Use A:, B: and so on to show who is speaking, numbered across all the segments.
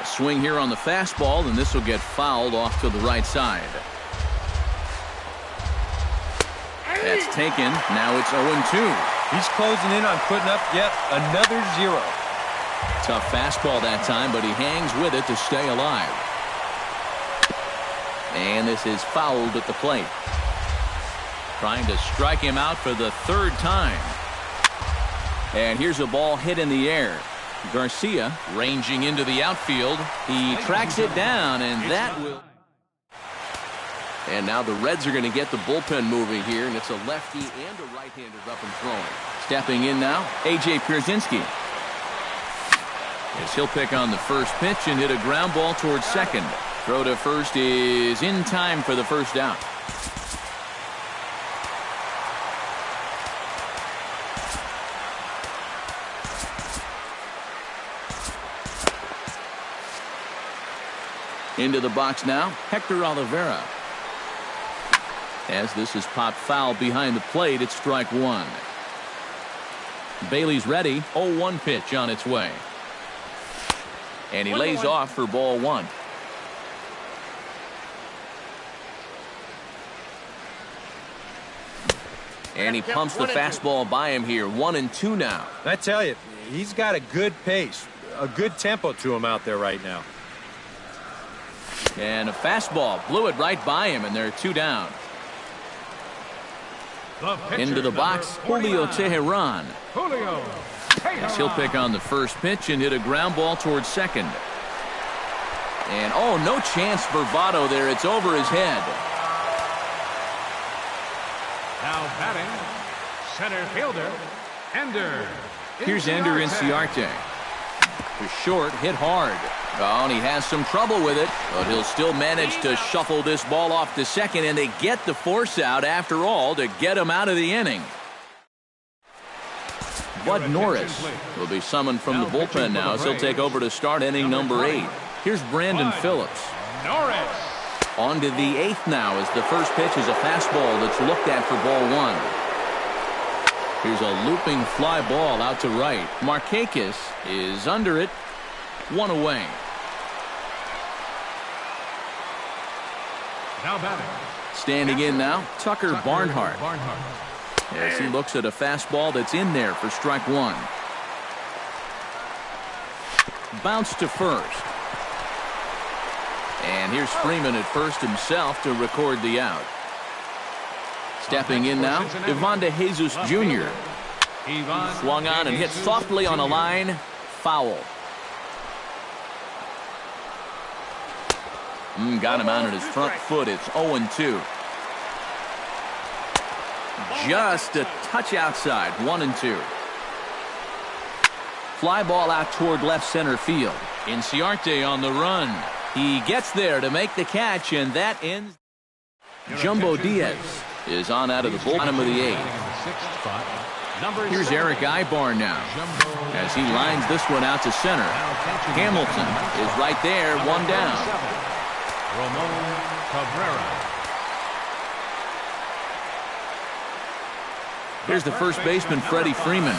A: A swing here on the fastball, and this will get fouled off to the right side. That's taken. Now it's 0-2.
B: He's closing in on putting up yet another 0.
A: Tough fastball that time, but he hangs with it to stay alive. And this is fouled at the plate. Trying to strike him out for the 3rd time. And here's a ball hit in the air. Garcia ranging into the outfield. He tracks it down, and that will... And now the Reds are going to get the bullpen moving here, and it's a lefty and a right-hander up and throwing. Stepping in now, A.J. Pierzynski. As he'll pick on the first pitch and hit a ground ball towards second. Throw to first is in time for the first out. Into the box now, Hector Olivera. As this is popped foul behind the plate, it's strike one. Bailey's ready. 0-1 pitch on its way. And he lays off for ball one. And he pumps the fastball by him here. 1-2 now.
B: I tell you, he's got a good pace, a good tempo to him out there right now.
A: And a fastball blew it right by him, and they're 2 down. Into the box, Julio Teheran.
C: Julio.
A: As he'll pick on the first pitch and hit a ground ball towards second. And oh, no chance for Votto there. It's over his head.
C: Now batting, center fielder, Ender.
A: Here's Ender Inciarte. To short, hit hard. Oh, and he has some trouble with it, but he'll still manage to shuffle this ball off to second, and they get the force out after all to get him out of the inning. Bud Norris will be summoned from the bullpen now as he'll take over to start inning number 8. Here's Brandon Phillips.
C: Norris.
A: On to the 8th now as the first pitch is a fastball that's looked at for ball one. Here's a looping fly ball out to right. Markakis is under it. 1 away.
C: Now batting.
A: Standing in now, Tucker Barnhart. As he looks at a fastball that's in there for strike one. Bounce to first. And here's Freeman at first himself to record the out. Stepping in now, Ivan De Jesus Jr. Swung on and hit softly on a line. Foul. Got him out on his front foot. It's 0-2. Just a touch outside. 1-2. Fly ball out toward left center field. Inciarte on the run. He gets there to make the catch, and that ends. Jumbo Diaz is on out of the bottom of the 8th. Here's Eric Ibar now as he lines this one out to center. Hamilton is right there, 1 down.
C: Ramon Cabrera.
A: Here's the first baseman, Freddie Freeman.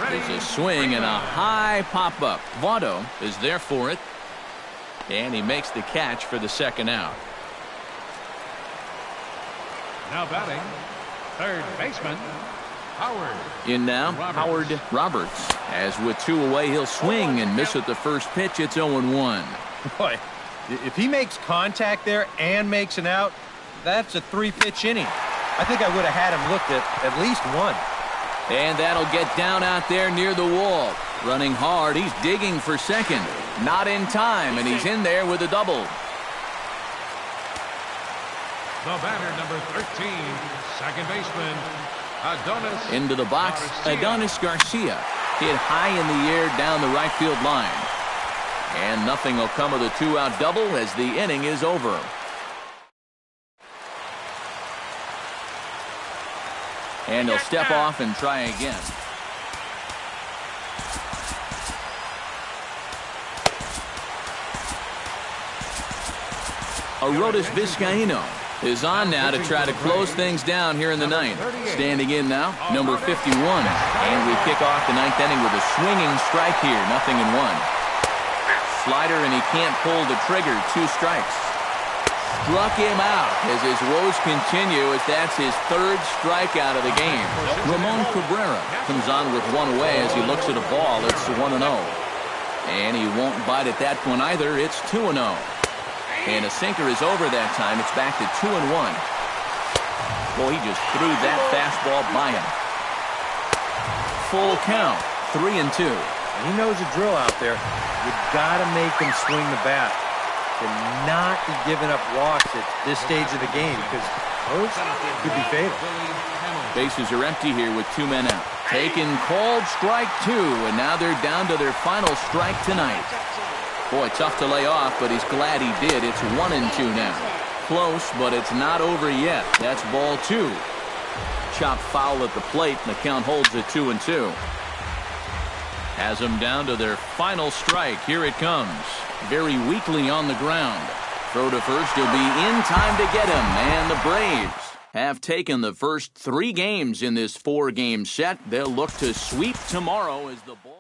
A: There's a swing and a high pop-up. Votto is there for it. And he makes the catch for the second out.
C: Now batting, third baseman, Howard.
A: In now, Howard Roberts. As with 2 away, he'll swing and miss at the first pitch. It's 0-1.
B: Boy, if he makes contact there and makes an out, that's a 3-pitch inning. I think I would have had him looked at least 1.
A: And that'll get down out there near the wall. Running hard, he's digging for second. Not in time, and he's in there with a double.
C: The batter, number 13, second baseman, Adonis.
A: Into the box, Adonis Garcia. Hit high in the air down the right field line. And nothing will come of the 2-out double as the inning is over. And he'll step off and try again. Arodys Vizcaíno is on now to try to close things down here in the 9th. Standing in now, number 51. And we kick off the 9th inning with a swinging strike here. 0-1. slider, and he can't pull the trigger. 2 strikes. Struck him out as his woes continue, as that's his 3rd strikeout of the game. Ramon Cabrera comes on with 1 away as he looks at a ball. It's 1-0. And he won't bite at that one either. It's 2-0. And a sinker is over that time. It's back to 2-1. Boy, he just threw that fastball by him. Full count, 3-2.
B: He knows the drill out there. You got to make him swing the bat. To not be giving up walks at this stage of the game, because those could be fatal.
A: Bases are empty here with 2 men out. Taken, called, strike 2, and now they're down to their final strike tonight. Boy, tough to lay off, but he's glad he did. It's 1-2 now. Close, but it's not over yet. That's ball 2. Chopped foul at the plate, and the count holds at 2-2. Has them down to their final strike. Here it comes. Very weakly on the ground. Throw to first. He'll be in time to get him. And the Braves have taken the first 3 games in this 4-game set. They'll look to sweep tomorrow as the ball.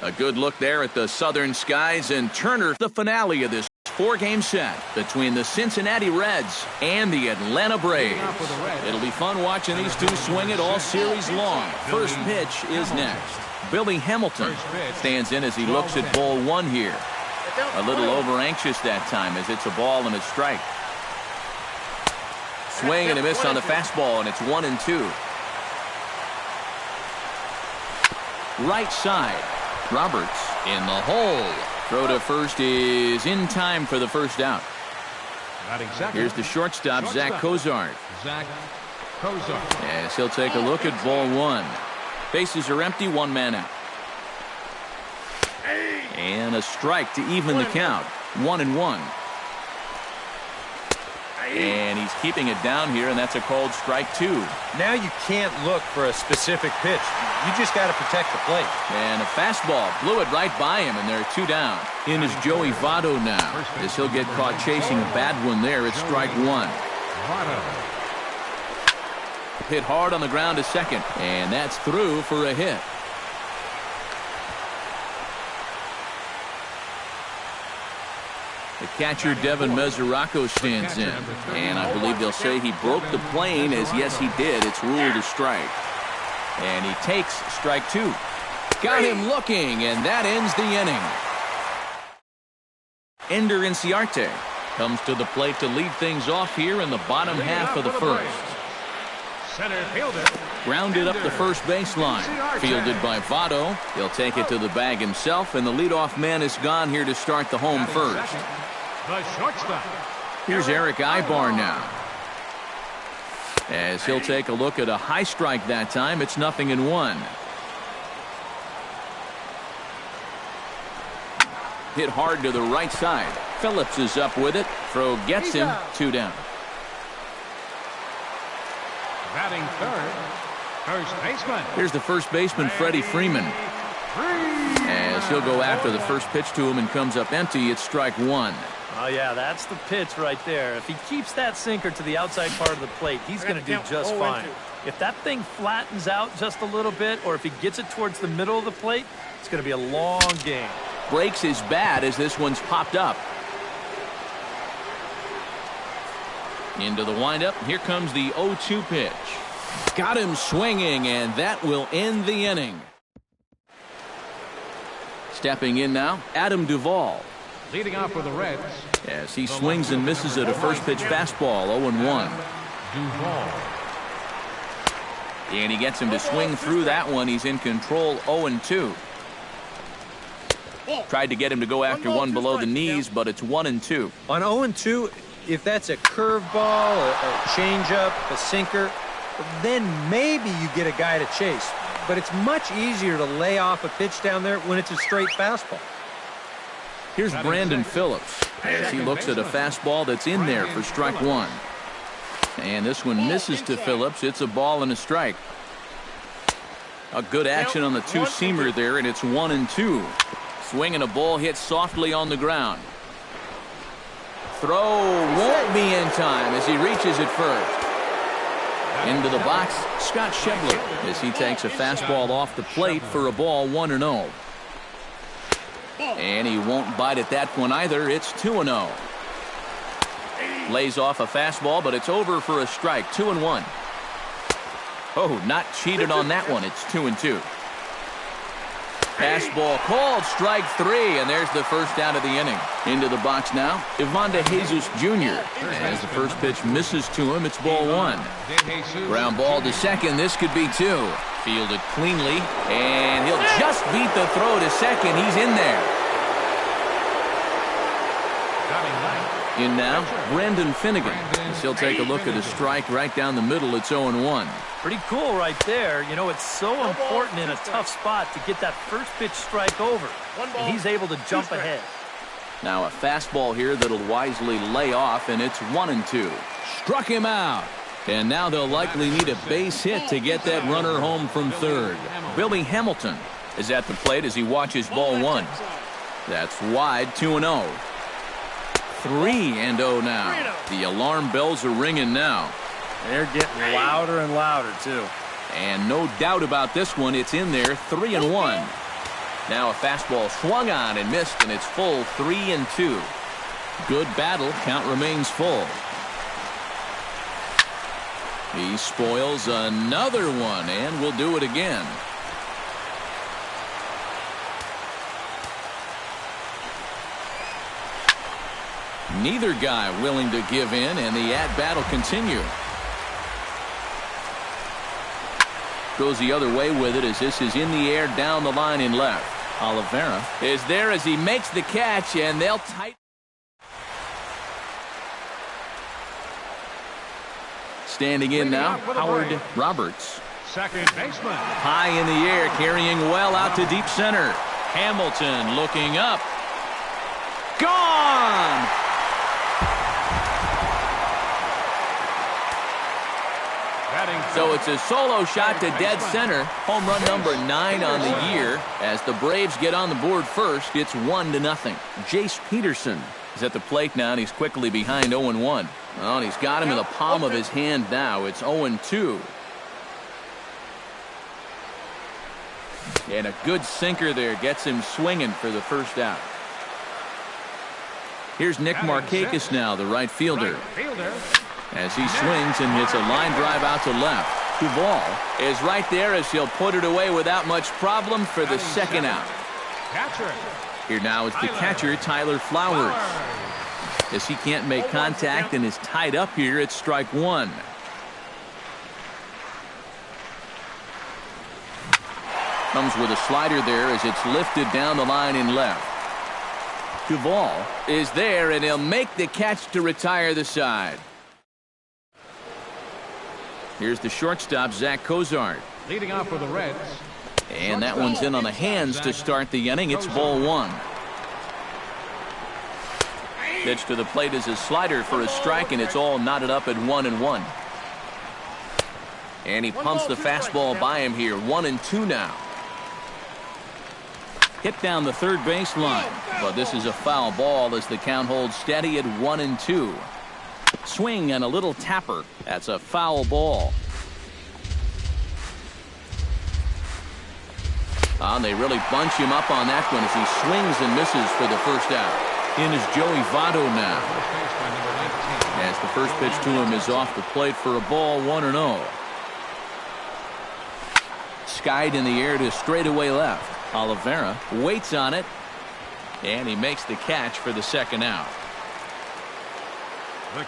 A: A good look there at the southern skies, and Turner, the finale of this 4-game set between the Cincinnati Reds and the Atlanta Braves. It'll be fun watching these two swing it all series long. First pitch is next. Billy Hamilton stands in as he looks at ball 1 here. A little over anxious that time as it's a ball and a strike. Swing and a miss on the fastball, and it's 1-2. Right side. Roberts in the hole. Throw to first is in time for the first out. Here's the shortstop, Zach Cozart. As he'll take a look at ball 1. Bases are empty, 1 man out. And a strike to even the count. 1-1. And he's keeping it down here, and that's a called strike 2.
B: Now you can't look for a specific pitch. You just got to protect the plate.
A: And a fastball blew it right by him, and there are 2 down. In is Joey Votto now, as he'll get caught chasing a bad one there. It's strike 1. Hit hard on the ground to second, and that's through for a hit. The catcher, Devin Mesoraco, stands in. And I believe they'll say he broke the plane, as yes, he did. It's ruled a strike. And he takes strike 2. Got him looking, and that ends the inning. Ender Inciarte comes to the plate to lead things off here in the bottom half of the first.
C: Center fielder.
A: Grounded up the first baseline. Fielded by Votto. He'll take it to the bag himself, and the leadoff man is gone here to start the home first.
C: The shortstop.
A: Here's Eric Ibar now, as he'll take a look at a high strike that time. It's 0-1. Hit hard to the right side. Phillips is up with it. Throw gets him. 2 down.
C: Batting third, first baseman.
A: Here's the first baseman, Freddie Freeman, as he'll go after the first pitch to him and comes up empty. It's strike 1.
D: Oh, yeah, that's the pitch right there. If he keeps that sinker to the outside part of the plate, he's going to do just fine. If that thing flattens out just a little bit, or if he gets it towards the middle of the plate, it's going to be a long game.
A: Breaks his bat as this one's popped up. Into the windup. Here comes the 0-2 pitch. Got him swinging, and that will end the inning. Stepping in now, Adam Duvall.
C: Leading off for the Reds.
A: As he swings and misses at a first pitch fastball, 0-1.
C: Duvall.
A: And he gets him to swing through that one. He's in control, 0-2. Tried to get him to go after one below the knees, but it's 1-2.
B: On 0-2, if that's a curveball, a changeup, a sinker, then maybe you get a guy to chase. But it's much easier to lay off a pitch down there when it's a straight fastball.
A: Here's Brandon Phillips as he looks at a fastball that's in there for strike one. And this one misses to Phillips. It's a ball and a strike. A good action on the two-seamer there, and it's 1-2. Swinging a ball hit softly on the ground. Throw won't be in time as he reaches it first. Into the box, Scott Schebler as he takes a fastball off the plate for a ball, 1-0. And he won't bite at that one either. It's 2-0. Lays off a fastball, but it's over for a strike, 2-1. Oh, not cheated on that one. It's 2-2. Fastball called, strike three, and there's the first out of the inning. Into the box now, Ivan De Jesus Jr. As the first pitch misses to him, it's ball one. Ground ball to second, this could be two. Fielded cleanly, and he'll just beat the throw to second. He's in there. In now, Brendan Finnegan. As he'll take a look at a strike right down the middle. It's 0-1.
D: Pretty cool right there. You know, it's so important in a tough spot to get that first pitch strike over. And he's able to jump ahead.
A: Now a fastball here that'll wisely lay off, and it's 1-2. Struck him out. And now they'll likely need a base hit to get that runner home from third. Billy Hamilton is at the plate as he watches ball one. That's wide, 2-0. 3-0 now. The alarm bells are ringing now.
B: They're getting louder and louder, too.
A: And no doubt about this one, it's in there, 3-1. Now a fastball swung on and missed, and it's full, 3-2. Good battle, count remains full. He spoils another one, and will do it again. Neither guy willing to give in, and the at-bat will continue. Goes the other way with it as this is in the air down the line in left. Oliveira is there as he makes the catch, and they'll tighten. Standing in now, Howard Roberts.
C: Second baseman.
A: High in the air, carrying well out to deep center. Hamilton looking up. Gone! So it's a solo shot to dead center. Home run number 9 on the year. As the Braves get on the board first, it's 1-0. Jace Peterson is at the plate now, and he's quickly behind 0-1. Well, and he's got him in the palm of his hand now. It's 0-2. And a good sinker there gets him swinging for the first out. Here's Nick Markakis now, the right fielder. As he swings and hits a line drive out to left. Duvall is right there as he'll put it away without much problem for the second out. Here now is the catcher, Tyler Flowers. As he can't make contact and is tied up here, it's strike one. Comes with a slider there as it's lifted down the line in left. Duvall is there, and he'll make the catch to retire the side. Here's the shortstop, Zach Cozart.
C: Leading off for the Reds.
A: And that one's in on the hands to start the inning. It's ball one. Pitch to the plate is a slider for a strike, and it's all knotted up at 1-1. And he pumps the fastball by him here. 1-2 now. Hit down the third baseline, but this is a foul ball as the count holds steady at 1-2. Swing and a little tapper. That's a foul ball. And they really bunch him up on that one as he swings and misses for the first out. In is Joey Votto now. As the first pitch to him is off the plate for a ball, 1-0. Skied in the air to straightaway left. Oliveira waits on it, and he makes the catch for the second out. The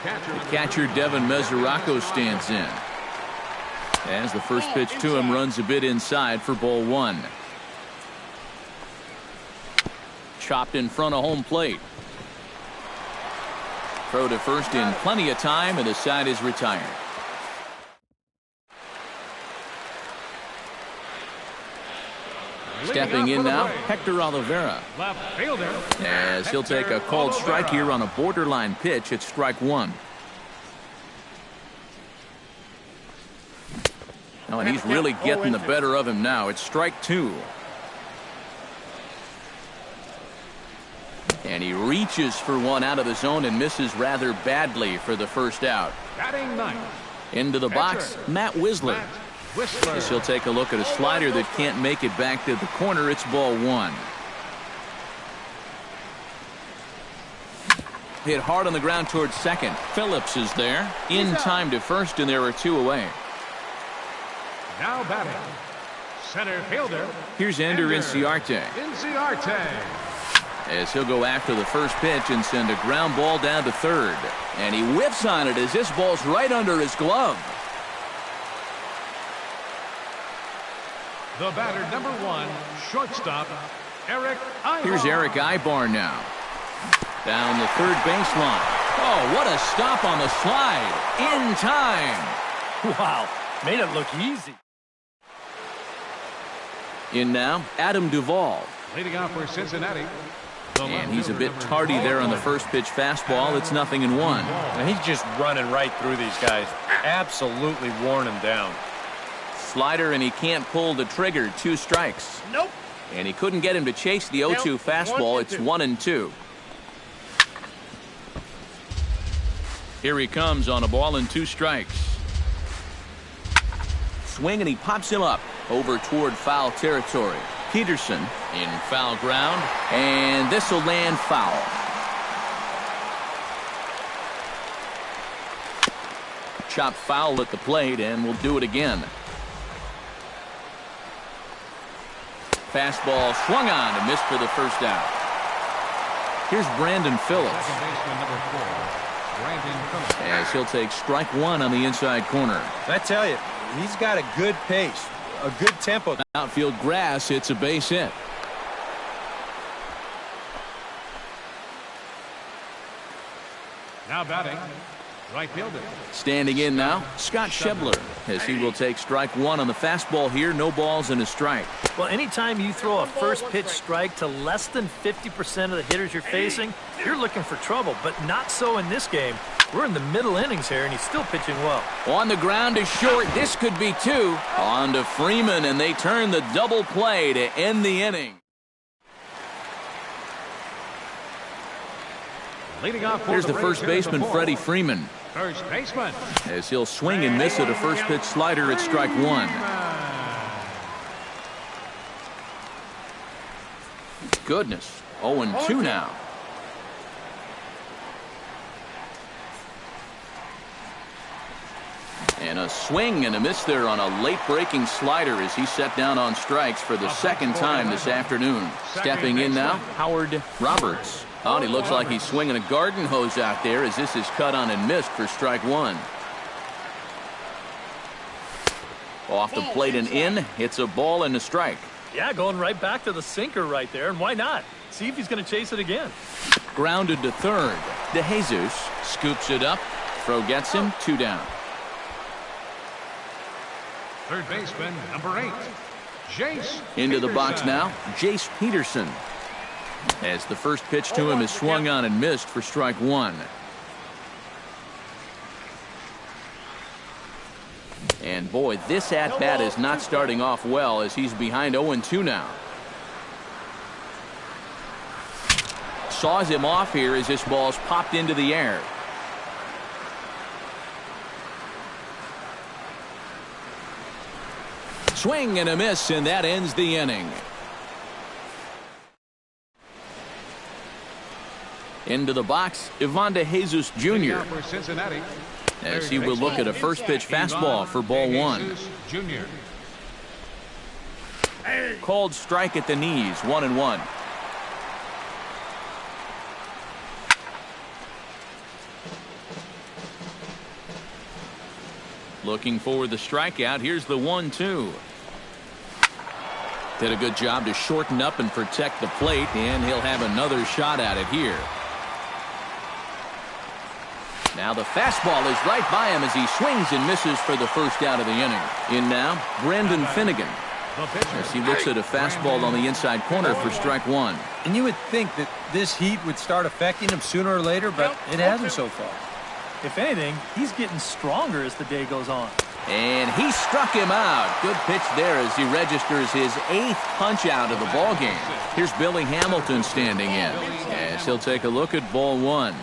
A: catcher Devin Mesoraco stands in. As the first pitch to him runs a bit inside for ball 1. Chopped in front of home plate. Throw to first in plenty of time, and the side is retired. Stepping in now, Hector Oliveira.
C: Left fielder.
A: As he'll take a called strike here on a borderline pitch at strike 1. Oh, and he's really getting the better of him now. It's strike 2. And he reaches for one out of the zone and misses rather badly for the first out.
C: Batting ninth.
A: Into the box, Matt Wisler. As he'll take a look at a slider that can't make it back to the corner. It's ball 1. Hit hard on the ground towards second. Phillips is there. In time to first, and there are 2 away.
C: Now batting, center fielder.
A: Here's Ender Inciarte. As he'll go after the first pitch and send a ground ball down to third. And he whiffs on it as this ball's right under his glove.
C: The batter, number 1, shortstop, Eric Ibar.
A: Here's Eric Ibar now. Down the third baseline. Oh, what a stop on the slide. In time.
D: Wow, made it look easy.
A: In now, Adam Duvall.
C: Leading off for Cincinnati.
A: And he's a bit tardy there on the first pitch fastball. It's 0-1.
B: And he's just running right through these guys. Absolutely worn them down.
A: Slider, and he can't pull the trigger. 2 strikes.
D: Nope.
A: And he couldn't get him to chase the 0-2 fastball. It's 1-2. Here he comes on a ball and 2 strikes. Swing, and he pops him up over toward foul territory. Peterson in foul ground, and this will land foul. Chop foul at the plate, and we'll do it again. Fastball swung on and missed for the first out. Here's Brandon Phillips. As he'll take strike 1 on the inside corner.
B: I tell you, he's got a good pace, a good tempo.
A: Outfield grass hits a base hit.
C: Now batting, right fielder.
A: Standing in now, Scott Schebler, as he will take strike 1 on the fastball here. No balls and a strike.
D: Well, anytime you throw a first pitch strike to less than 50% of the hitters you're facing, you're looking for trouble, but not so in this game. We're in the middle innings here, and he's still pitching well.
A: On the ground is short. This could be 2. On to Freeman, and they turn the double play to end the inning.
C: Leading off for
A: Here's the first baseman, Freddie Freeman.
C: First baseman.
A: As he'll swing and miss at a first pitch slider at strike 1. Goodness. 0-2 now. And a swing and a miss there on a late breaking slider as he set down on strikes for the second time this afternoon. Stepping in now, Howard Roberts. Oh, and he looks like he's swinging a garden hose out there as this is cut on and missed for strike 1. Off the plate and in. It's a ball and a strike.
D: Yeah, going right back to the sinker right there, and why not? See if he's going to chase it again.
A: Grounded to third. DeJesus scoops it up. Throw gets him. 2 down.
C: Third baseman, number 8, Jace
A: Into the
C: Peterson.
A: box now, Jace Peterson. As the first pitch to him is swung on and missed for strike 1. And boy, this at-bat is not starting off well as he's behind 0-2 now. saws him off here as this ball's popped into the air. Swing and a miss, and that ends the inning. Into the box, Ivan De Jesus Jr. as he will look at a first pitch fastball for ball one. Called strike at the knees, 1-1. Looking for the strikeout. Here's the 1-2. Did a good job to shorten up and protect the plate, and he'll have another shot at it here. Now the fastball is right by him as he swings and misses for the first out of the inning. In now, Brandon Finnegan as he looks at a fastball on the inside corner for strike one.
B: And you would think that this heat would start affecting him sooner or later, but it hasn't so far.
D: If anything, he's getting stronger as the day goes on.
A: And he struck him out. Good pitch there as he registers his 8th punch out of the ball game. Here's Billy Hamilton standing in as he'll take a look at ball one.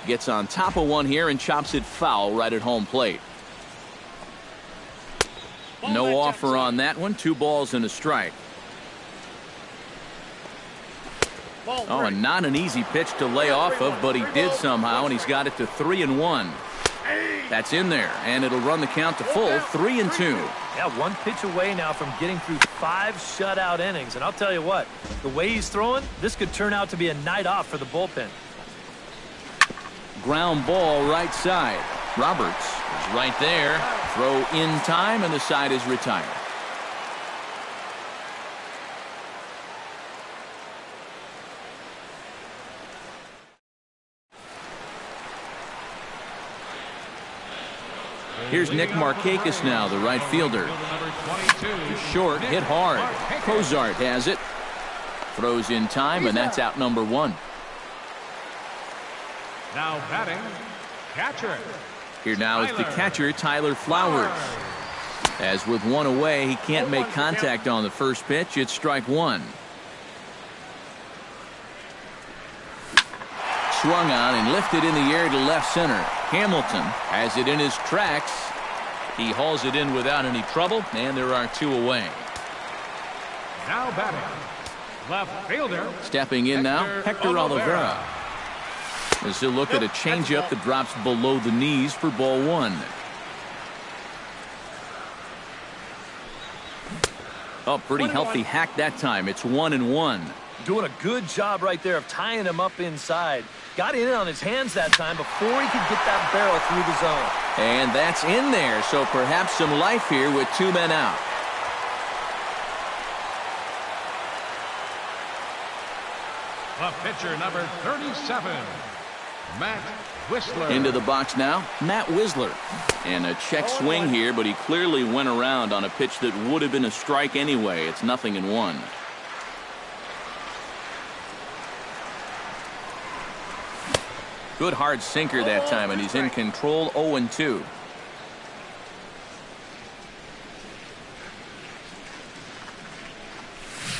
A: Gets on top of one here and chops it foul right at home plate. No offer on that one. 2 balls and a strike. Oh, and not an easy pitch to lay off of, but he did somehow, and he's got it to 3-1. That's in there, and it'll run the count to full, 3-2.
D: Yeah, 1 pitch away now from getting through 5 shutout innings. And I'll tell you what, the way he's throwing, this could turn out to be a night off for the bullpen.
A: Ground ball right side. Roberts is right there. Throw in time, and the side is retired. Here's Nick Markakis now, the right fielder. Short, hit hard. Cozart has it. Throws in time, and that's out number 1.
C: Now batting, catcher.
A: Here now is the catcher, Tyler Flowers. As with 1 away, he can't make contact on the first pitch. It's strike 1. Swung on and lifted in the air to left center. Hamilton has it in his tracks. He hauls it in without any trouble, and there are 2 away.
C: Now batting, left fielder.
A: Stepping in now, Hector Oliveira. As he'll look at a changeup that drops below the knees for ball 1. Oh, pretty healthy hack that time. It's 1-1.
D: Doing a good job right there of tying him up inside. Got in on his hands that time before he could get that barrel through the zone.
A: And that's in there, so perhaps some life here with 2 men out.
C: The pitcher, number 37, Matt Wisler.
A: Into the box now, Matt Wisler. And a check swing here, but he clearly went around on a pitch that would have been a strike anyway. It's 0-1. Good hard sinker that time, and he's in control. 0-2.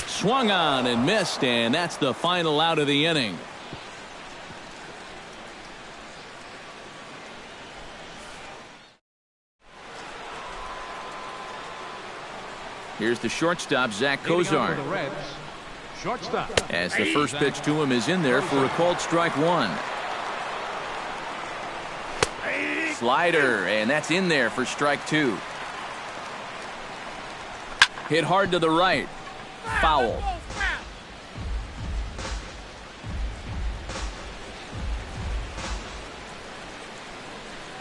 A: Swung on and missed, and that's the final out of the inning. Here's the shortstop, Zach Cozart.
C: Shortstop.
A: As the first pitch to him is in there for a called strike 1. Slider, and that's in there for strike 2. Hit hard to the right. Foul.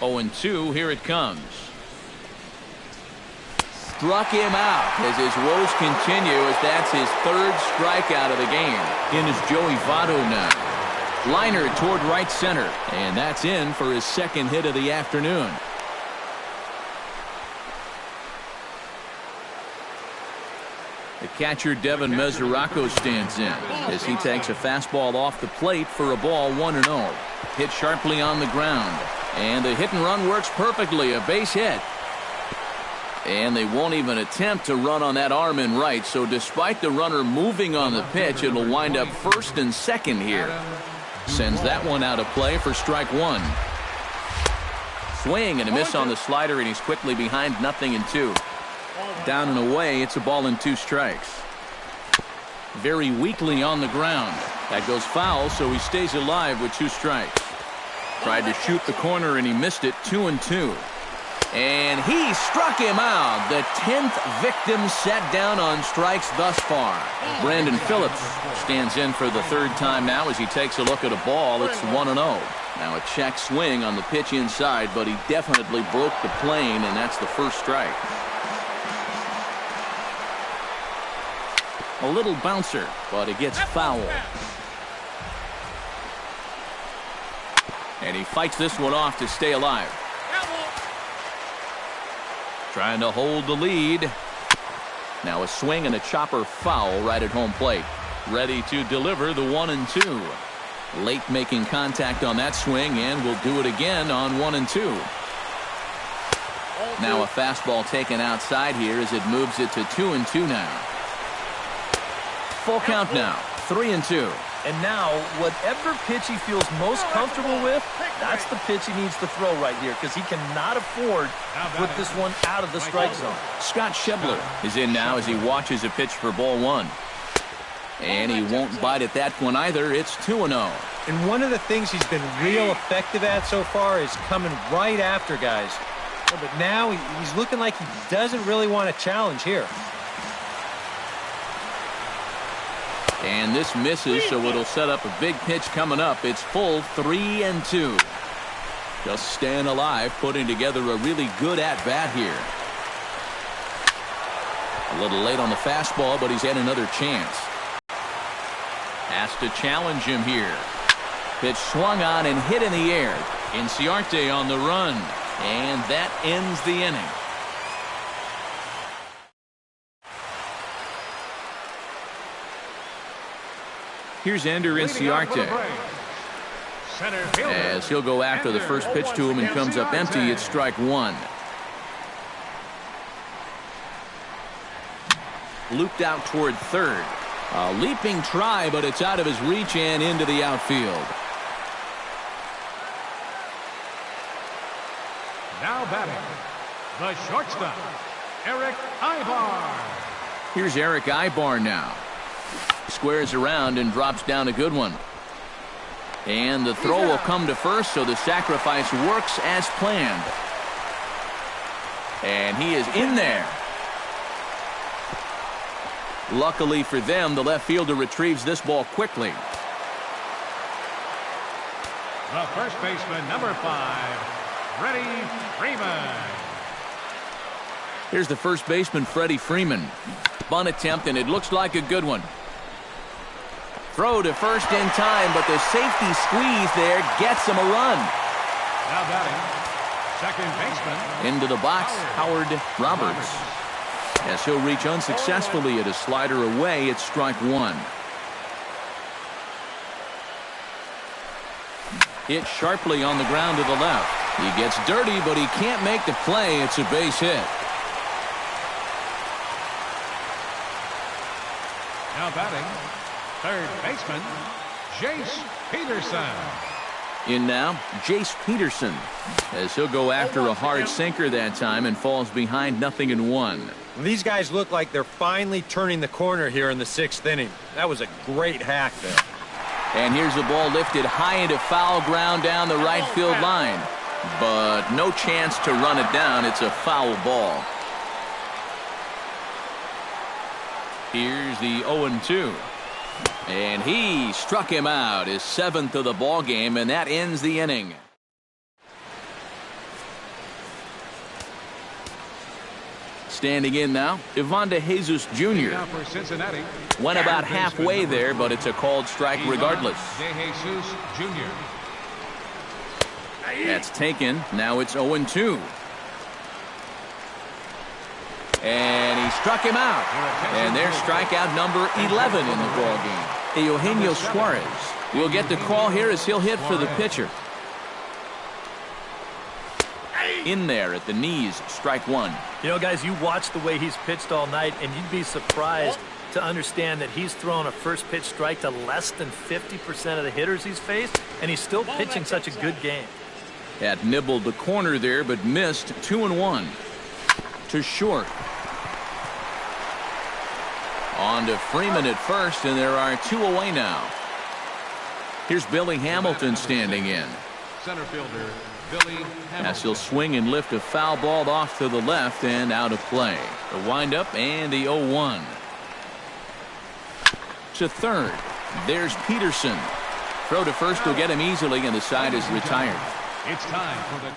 A: Oh, and 2, here it comes. Struck him out as his woes continue, as that's his 3rd strikeout of the game. In is Joey Votto now. Liner toward right center, and that's in for his 2nd hit of the afternoon. The catcher, Devin Mesoraco, stands in as he takes a fastball off the plate for a ball, 1-0. Hit sharply on the ground, and the hit and run works perfectly. A base hit. And they won't even attempt to run on that arm in right, so despite the runner moving on the pitch, it'll wind up first and second here. Sends that one out of play for strike one. Swing and a miss on the slider, and he's quickly behind 0-2. Down and away, it's a ball and 2 strikes. Very weakly on the ground. That goes foul, so he stays alive with 2 strikes. Tried to shoot the corner, and he missed it. 2-2. And he struck him out. The 10th victim set down on strikes thus far. Brandon Phillips stands in for the 3rd time now as he takes a look at a ball. It's 1-0. Now a check swing on the pitch inside, but he definitely broke the plane, and that's the first strike. A little bouncer, but it gets foul. And he fights this one off to stay alive. Trying to hold the lead. Now a swing and a chopper foul right at home plate. Ready to deliver the 1-2. Late making contact on that swing, and will do it again on 1-2. Now a fastball taken outside here as it moves it to 2-2 now. Full count now, 3-2.
D: And now, whatever pitch he feels most comfortable with, that's the pitch he needs to throw right here, because he cannot afford to put this one out of the strike zone.
A: Scott Schebler is in now as he watches a pitch for ball 1. And he won't bite at that one either. It's 2-0.
B: And one of the things he's been real effective at so far is coming right after guys. But now he's looking like he doesn't really want to challenge here.
A: And this misses, so it'll set up a big pitch coming up. It's full 3-2. Just staying alive, putting together a really good at-bat here. A little late on the fastball, but he's had another chance. Has to challenge him here. Pitch swung on and hit in the air. Inciarte on the run. And that ends the inning. Here's Ender Inciarte. As he'll go after the first pitch to him and comes up empty, it's strike 1. Looped out toward third. A leaping try, but it's out of his reach and into the outfield.
C: Now batting, the shortstop, Eric Aybar.
A: Here's Eric Aybar now. Squares around and drops down a good one. And the throw will come to first, so the sacrifice works as planned. And he is in there. Luckily for them, the left fielder retrieves this ball quickly.
C: The first baseman, number 5, Freddie Freeman.
A: Here's the first baseman, Freddie Freeman. Bunt attempt, and it looks like a good one. Throw to first in time, but the safety squeeze there gets him a run.
C: Now batting, second baseman.
A: Into the box, Howard Roberts. As he'll reach unsuccessfully at a slider away, it's strike 1. Hit sharply on the ground to the left. He gets dirty, but he can't make the play. It's a base hit.
C: Now batting, third baseman, Jace Peterson.
A: In now, Jace Peterson, as he'll go after a hard sinker that time and falls behind 0-1.
B: These guys look like they're finally turning the corner here in the 6th inning. That was a great hack there.
A: And here's the ball lifted high into foul ground down the right field line. But no chance to run it down. It's a foul ball. Here's the 0-2. And he struck him out, his 7th of the ball game, and that ends the inning. Standing in now, Ivan DeJesus Jr.
C: For Cincinnati,
A: Went about halfway there, but it's a called strike regardless.
C: DeJesus Jr.
A: That's taken. Now it's 0-2. And he struck him out. And there's strikeout number 11 in the ballgame. Eugenio Suarez will get the call here as he'll hit for the pitcher. In there at the knees, strike one.
D: You know, guys, you watch the way he's pitched all night, and you'd be surprised to understand that he's thrown a first pitch strike to less than 50% of the hitters he's faced, and he's still pitching such a good game.
A: Had nibbled the corner there, but missed. 2-1. To short. On to Freeman at first, and there are 2 away now. Here's Billy Hamilton standing in.
C: Center fielder, Billy Hamilton.
A: As he'll swing and lift a foul ball off to the left and out of play. The windup and the 0-1. To third. There's Peterson. Throw to first will get him easily, and the side is retired.
C: It's time for the...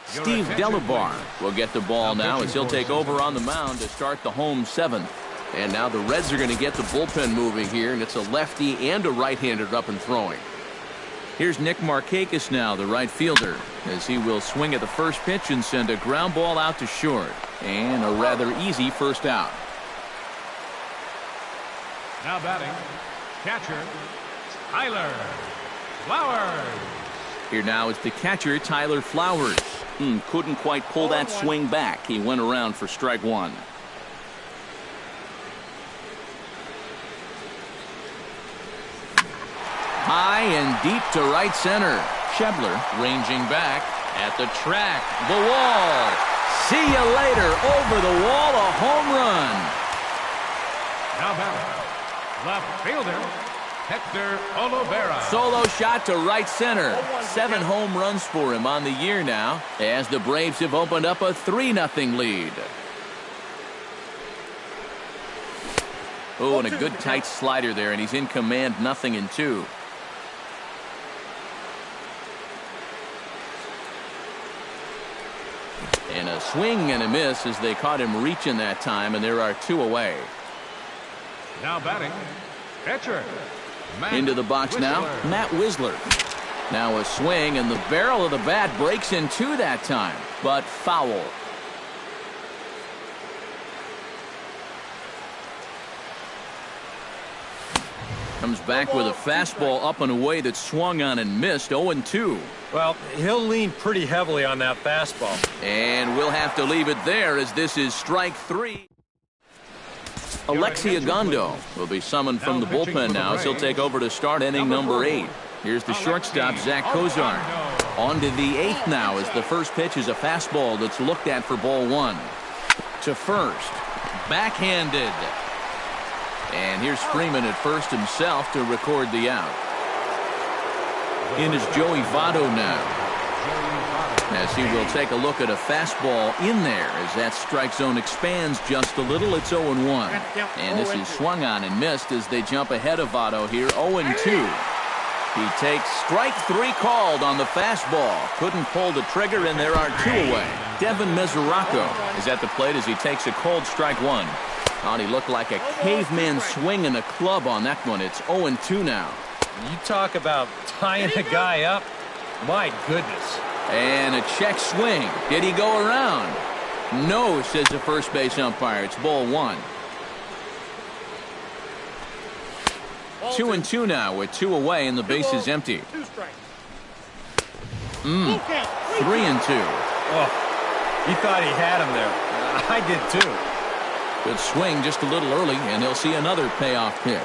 A: Steve Delabar will get the ball now as he'll take over on the mound to start the home 7th. And now the Reds are going to get the bullpen moving here, and it's a lefty and a right-hander up and throwing. Here's Nick Markakis now, the right fielder, as he will swing at the first pitch and send a ground ball out to short. And a rather easy first out.
C: Now batting, catcher, Tyler Flowers.
A: Here now is the catcher, Tyler Flowers. Couldn't quite pull that swing back. He went around for strike one. High and deep to right center. Schebler ranging back at the track. The wall. See you later. Over the wall, a home run.
C: Now batting, left fielder, Hector Olivera.
A: Solo shot to right center. 7 home runs for him on the year now, as the Braves have opened up a 3-0 lead. Oh, and a good tight slider there, and he's in command, 0-2. And a swing and a miss as they caught him reaching that time, and there are 2 away.
C: Now batting, catcher.
A: Into the box now, Matt Wisler. Now a swing, and the barrel of the bat breaks in 2 that time, but foul. Comes back with a fastball up and away that swung on and missed. 0-2.
B: Well, he'll lean pretty heavily on that fastball.
A: And we'll have to leave it there, as this is strike 3. Alexi Agondo will be summoned from the bullpen now, as he'll take over to start inning number 8. Here's the shortstop, Zach Kozar. On to the 8th now, as the first pitch is a fastball that's looked at for ball 1. To first. Backhanded. And here's Freeman at first himself to record the out. In is Joey Votto now, as he will take a look at a fastball in there as that strike zone expands just a little. It's 0-1. And this is swung on and missed as they jump ahead of Votto here. 0-2. He takes strike 3 called on the fastball. Couldn't pull the trigger, and there are 2 away. Devin Mesoraco is at the plate as he takes a cold strike 1. Oh, he looked like a caveman swinging a club on that one. It's 0-2 now.
B: You talk about tying a guy up. My goodness.
A: And a check swing. Did he go around? No, says the first base umpire. It's ball 1. 2-2 now with 2 away and the base is empty. 3-2.
B: Oh, he thought he had him there. I did too.
A: Good swing just a little early, and he'll see another payoff pitch.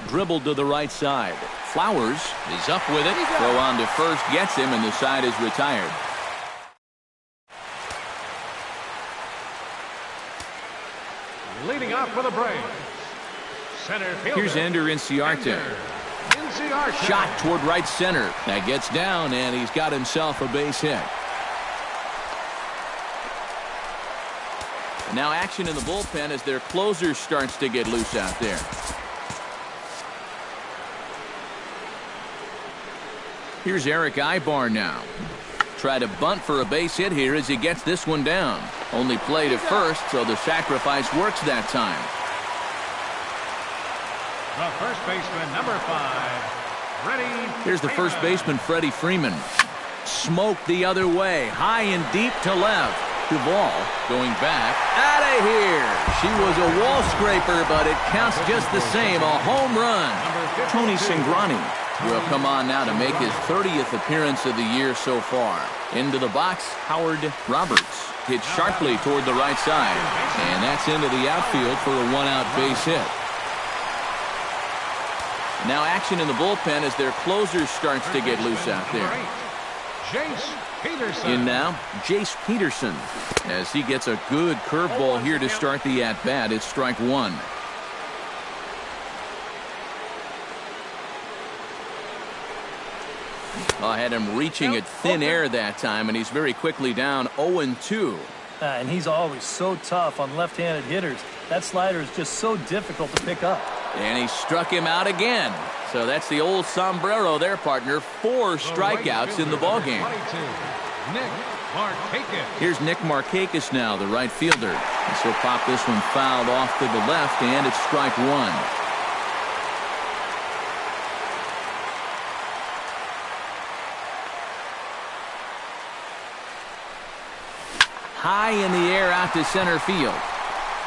A: Dribbled to the right side. Flowers is up with it. Throw on to first, gets him, and the side is retired.
C: Leading off for the Braves, center fielder.
A: Here's Ender Inciarte. Shot toward right center. That gets down, and he's got himself a base hit. Now action in the bullpen as their closer starts to get loose out there. Here's Eric Ibar now. Try to bunt for a base hit here as he gets this one down. Only play to first, so the sacrifice works that time.
C: The first baseman, number 5, Freddie.
A: Here's the first baseman, Freddie Freeman. Smoked the other way, high and deep to left. Duvall going back. Out of here. She was a wall scraper, but it counts just the same. A home run.
C: Number 52.
A: Tony Cingrani will come on now to make his 30th appearance of the year so far. Into the box, Howard Roberts. Hit sharply toward the right side. And that's into the outfield for a one-out base hit. Now action in the bullpen as their closer starts to get loose out there.
C: Jace Peterson.
A: In now, Jace Peterson. As he gets a good curveball here to start the at-bat. It's strike one. I had him reaching at thin air that time, and he's very quickly down 0-2.
D: And he's always so tough on left-handed hitters. That slider is just so difficult to pick up.
A: And he struck him out again. So that's the old sombrero there, partner. 4 strikeouts in the ballgame.
C: Nick Markakis.
A: Here's Nick Markakis now, the right fielder. And so pop this one fouled off to the left, and it's strike one. High in the air out to center field.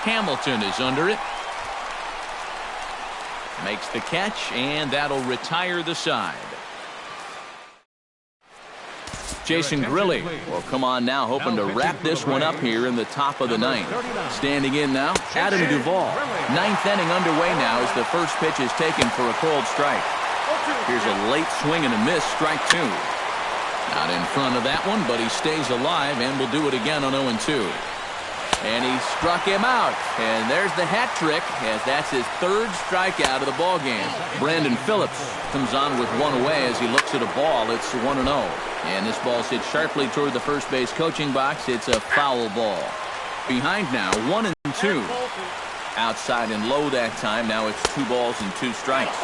A: Hamilton is under it. Makes the catch, and that'll retire the side. Jason Grilli will come on now, hoping to wrap this one up here in the top of the ninth. Standing in now, Adam Duvall. Ninth inning underway now as the first pitch is taken for a called strike. Here's a late swing and a miss, strike two. Not in front of that one, but he stays alive and will do it again on 0-2. And he struck him out. And there's the hat trick, as that's his third strikeout of the ballgame. Brandon Phillips comes on with one away as he looks at a ball. It's 1-0. And this ball's hit sharply toward the first base coaching box. It's a foul ball. Behind now, 1-2. Outside and low that time. Now it's 2 balls and 2 strikes.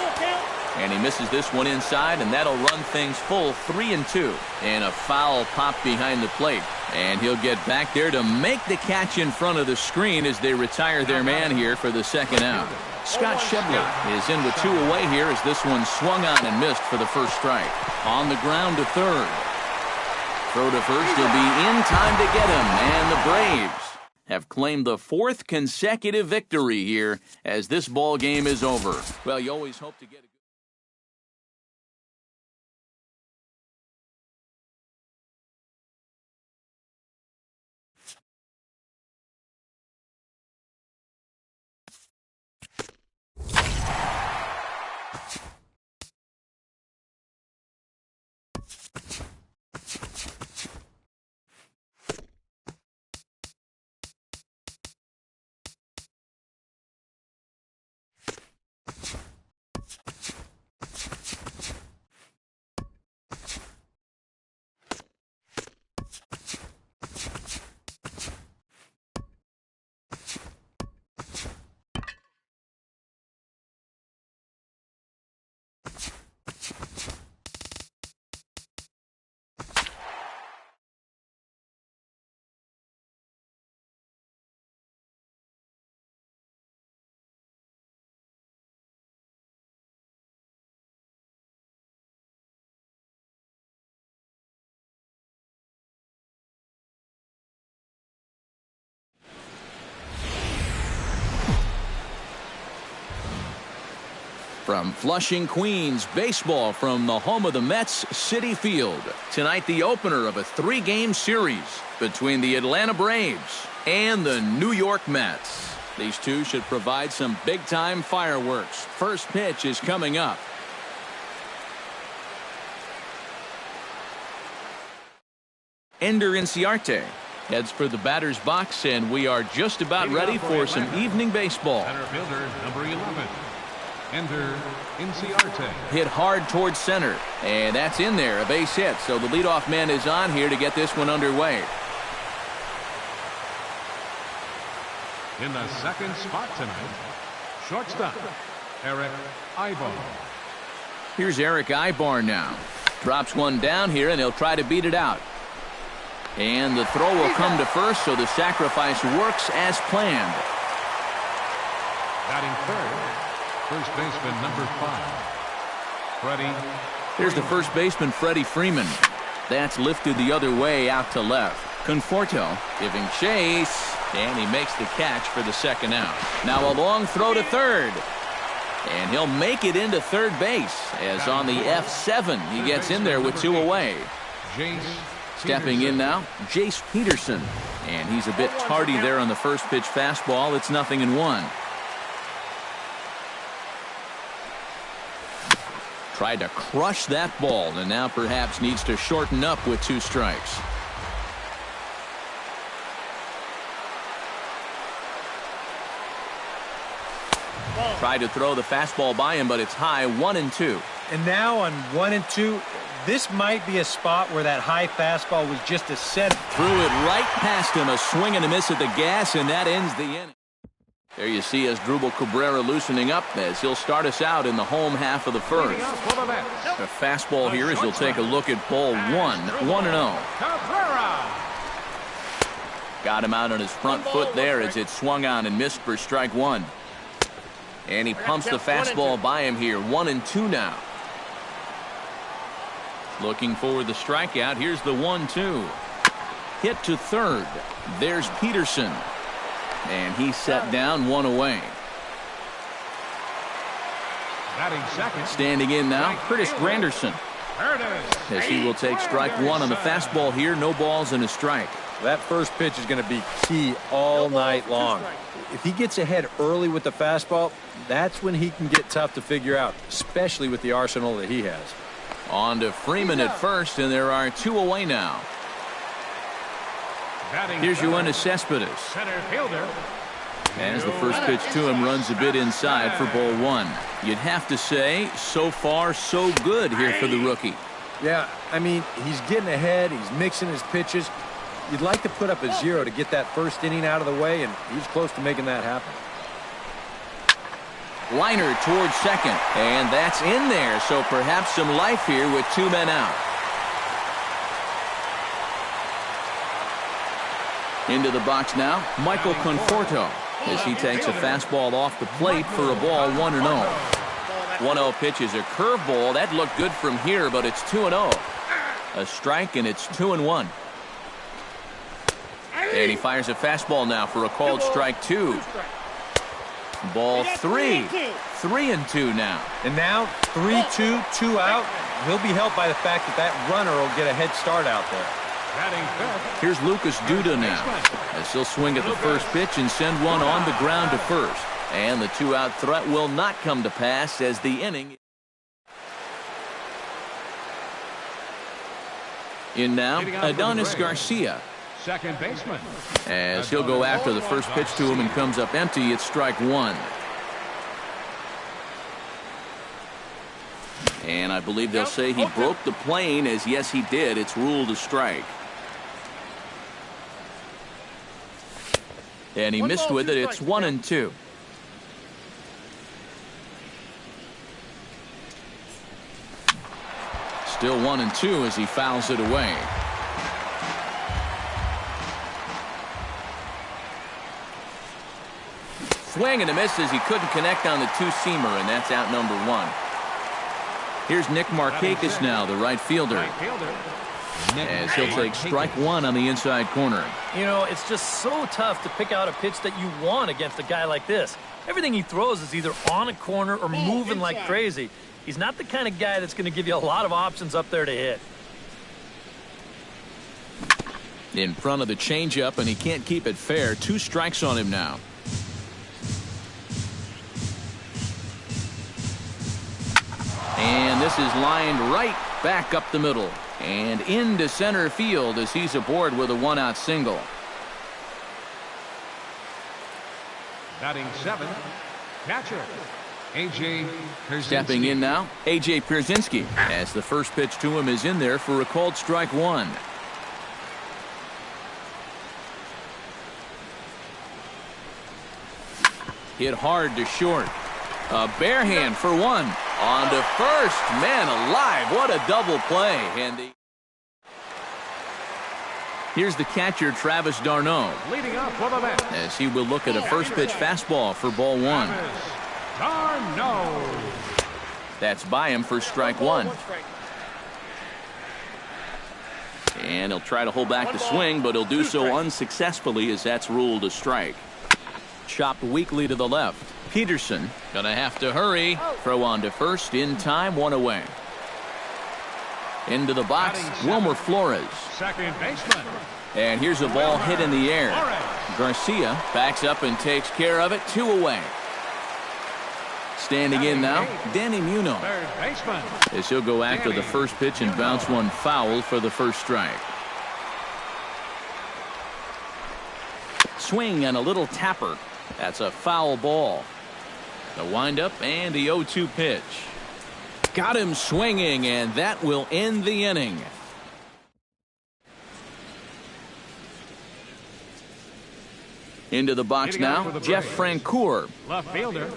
A: And he misses this one inside, and that'll run things full 3-2. And a foul pop behind the plate. And he'll get back there to make the catch in front of the screen as they retire their man here for the second out. Scott Schebler is in with 2 away here as this one swung on and missed for the first strike. On the ground to third. Throw to first, he'll be in time to get him. And the Braves have claimed the 4th consecutive victory here as this ball game is over. Well, you always hope to get a From Flushing, Queens, baseball from the home of the Mets, Citi Field. Tonight, the opener of a 3-game series between the Atlanta Braves and the New York Mets. These two should provide some big-time fireworks. First pitch is coming up. Ender Inciarte heads for the batter's box, and we are just about ready for some evening baseball.
C: Center fielder, number 11. Ender Inciarte.
A: Hit hard towards center, and that's in there, a base hit. So the leadoff man is on here to get this one underway.
C: In the second spot tonight, shortstop, Eric Ibar.
A: Here's Eric Ibar now. Drops one down here, and he'll try to beat it out. And the throw will come to first, so the sacrifice works as planned.
C: Batting third, first baseman number 5, Freddie.
A: Here's the first baseman, Freddie Freeman. That's lifted the other way out to left. Conforto giving chase, and he makes the catch for the second out. Now a long throw to third. And he'll make it into third base as on the F7 he gets in there with 2 away. Stepping in now, Jace Peterson. And he's a bit tardy there on the first pitch fastball. It's 0-1. Tried to crush that ball and now perhaps needs to shorten up with 2 strikes. Tried to throw the fastball by him, but it's high, 1-2.
B: And now on 1-2, this might be a spot where that high fastball was just a set.
A: Threw it right past him, a swing and a miss at the gas, and that ends the inning. There you see Asdrubal Cabrera loosening up as he'll start us out in the home half of the first. The fastball here as he'll take a look at ball 1, 1-0. Got him out on his front foot there as it swung on and missed for strike 1. And he pumps the fastball by him here, 1-2 now. Looking for the strikeout. Here's the 1-2. Hit to third. There's Peterson. And he's set down, 1 away. Standing in now, Curtis Granderson. As he will take strike 1 on the fastball here. No balls and a strike.
B: That first pitch is going to be key all night long. If he gets ahead early with the fastball, that's when he can get tough to figure out, especially with the arsenal that he has.
A: On to Freeman at first, and there are 2 away now. Here's Yoenis Cespedes.
C: Center fielder.
A: As the first pitch to him runs a bit inside for ball 1. You'd have to say, so far, so good here for the rookie.
B: Yeah, I mean, he's getting ahead. He's mixing his pitches. You'd like to put up a 0 to get that first inning out of the way, and he's close to making that happen.
A: Liner towards second, and that's in there, so perhaps some life here with 2 men out. Into the box now, Michael Conforto, as he takes a fastball off the plate for a ball, 1-0. 1-0 pitch is a curveball. That looked good from here, but it's 2-0. A strike, and it's 2-1. And he fires a fastball now for a called strike 2. Ball 3. 3-2 now.
B: And now 3-2, 2 out. He'll be helped by the fact that that runner will get a head start out there.
A: Here's Lucas Duda now, as he'll swing at the first pitch and send one on the ground to first. And the 2-out threat will not come to pass as the inning. In now, Adonis Garcia.
C: Second baseman.
A: As he'll go after the first pitch to him and comes up empty, it's strike 1. And I believe they'll say he broke the plane, as yes he did. It's ruled a strike. And he missed with it. It's 1-2. Still 1-2 as he fouls it away. Swing and a miss as he couldn't connect on the 2-seamer, and that's out number 1. Here's Nick Markakis now, the right fielder. As he'll take strike 1 on the inside corner.
D: You know, it's just so tough to pick out a pitch that you want against a guy like this. Everything he throws is either on a corner or moving like crazy. He's not the kind of guy that's going to give you a lot of options up there to hit.
A: In front of the changeup, and he can't keep it fair. 2 strikes on him now. And this is lined right back up the middle and into center field as he's aboard with a 1-out single.
C: Batting 7, catcher A.J. Pierzynski.
A: Stepping in now, A.J. Pierzynski, as the first pitch to him is in there for a called strike 1. Hit hard to short. A bare hand for 1. On to first. Man alive, what a double play. And here's the catcher, Travis d'Arnaud,
C: Leading up for the Mets,
A: as he will look at a first pitch fastball for ball 1.
C: d'Arnaud.
A: That's by him for strike 1. And he'll try to hold back the swing, but he'll do so unsuccessfully as that's ruled a strike. Chopped weakly to the left. Peterson gonna have to hurry. Throw on to first in time, 1 away. Into the box, Wilmer Flores.
C: Second baseman.
A: And here's a ball hit in the air. Garcia backs up and takes care of it, 2 away. Standing in now, Danny Muno.
C: Third baseman.
A: As he'll go after the first pitch and bounce one foul for the first strike. Swing and a little tapper. That's a foul ball. The windup and the 0-2 pitch. Got him swinging, and that will end the inning. Into the box now, Jeff Francoeur.
C: Left fielder.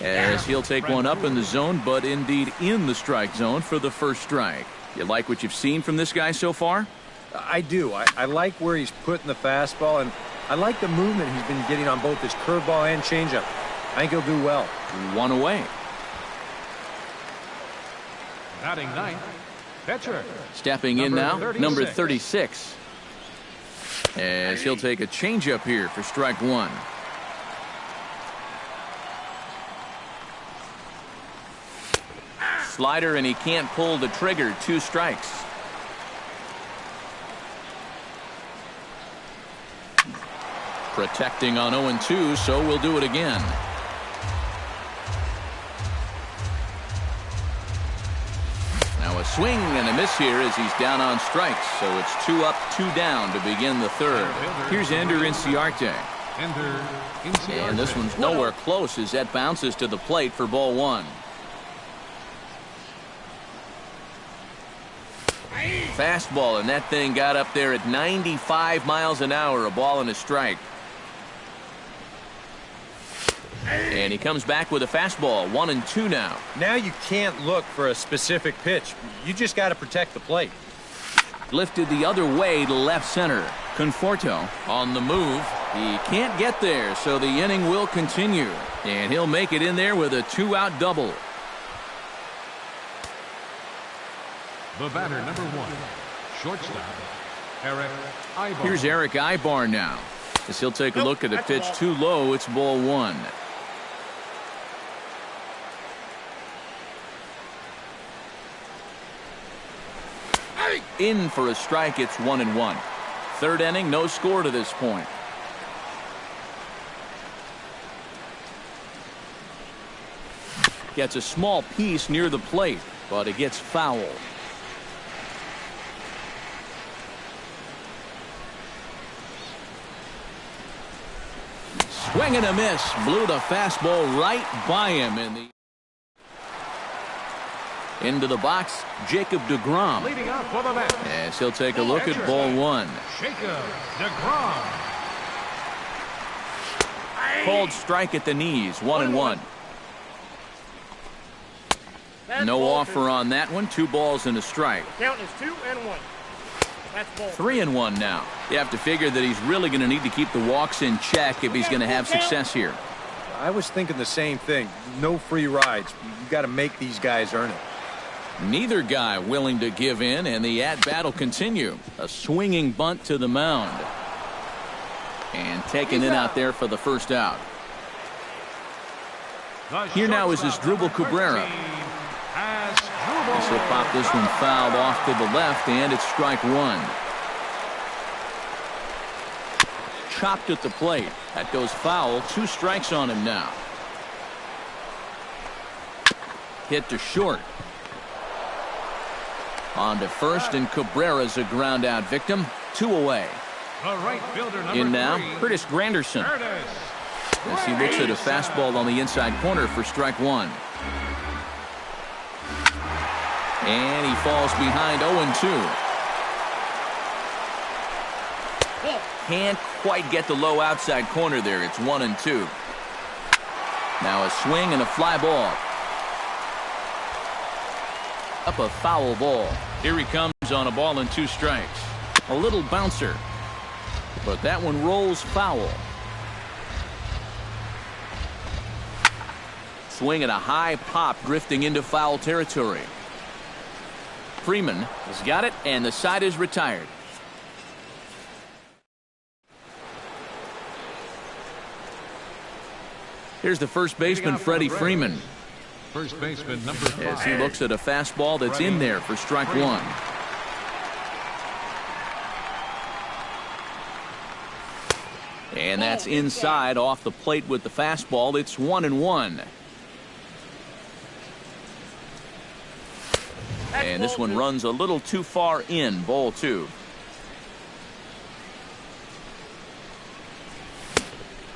A: As he'll take one up in the zone, but indeed in the strike zone for the first strike. You like what you've seen from this guy so far?
B: I do. I like where he's putting the fastball, and I like the movement he's been getting on both his curveball and changeup. I think he'll do well.
A: 1 away.
C: Batting ninth. Pitcher.
A: Stepping in now,
C: 36.
A: number 36. As he'll take a changeup here for strike 1. Slider, and he can't pull the trigger. 2 strikes. Protecting on 0-2, so we'll do it again. Now a swing and a miss here as he's down on strikes, so it's 2 up, 2 down to begin the third. Here's Ender Inciarte. And this one's nowhere close as that bounces to the plate for ball 1. Fastball, and that thing got up there at 95 miles an hour, a ball and a strike. And he comes back with a fastball, 1-2 now.
B: Now you can't look for a specific pitch. You just got to protect the plate.
A: Lifted the other way to left center. Conforto on the move. He can't get there, so the inning will continue. And he'll make it in there with a 2-out double.
C: The batter, number 1. Shortstop. Eric Ibar.
A: Here's Eric Ibar now. As he'll take a look at a pitch too low, it's ball 1. In for a strike, it's 1-1. Third inning, no score to this point. Gets a small piece near the plate, but it gets foul. Swing and a miss. Blew the fastball right by him in the. Into the box, Jacob deGrom.
C: Leading off for the Mets.
A: As he'll take a look at ball 1.
C: Jacob deGrom.
A: Called strike at the knees, 1-1. No offer on that one. 2 balls and a strike.
E: Count is 2-1. That's ball.
A: 3-1 now. You have to figure that he's really going to need to keep the walks in check if he's going to have success here.
B: I was thinking the same thing. No free rides. You got to make these guys earn it.
A: Neither guy willing to give in, and the at-bat will continue. A swinging bunt to the mound. And taken in out there for the first out. Here now is Asdrubal Cabrera. So pop this one fouled off to the left, and it's strike 1. Chopped at the plate. That goes foul. 2 strikes on him now. Hit to short. On to first, and Cabrera's a ground out victim. 2 away.
C: The right fielder, number
A: In now,
C: 3.
A: Curtis Granderson. As he looks at a fastball on the inside corner for strike 1. And he falls behind 0-2. Can't quite get the low outside corner there. It's 1-2. Now a swing and a fly ball. Up a foul ball. Here he comes on a ball and 2 strikes. A little bouncer. But that one rolls foul. Swing at a high pop, drifting into foul territory. Freeman has got it, and the side is retired. Here's the first baseman, Freddie Freeman.
C: First baseman, number 5.
A: As he looks at a fastball that's in there for strike one. And that's inside off the plate with the fastball. It's 1-1. And this one runs a little too far in, ball 2.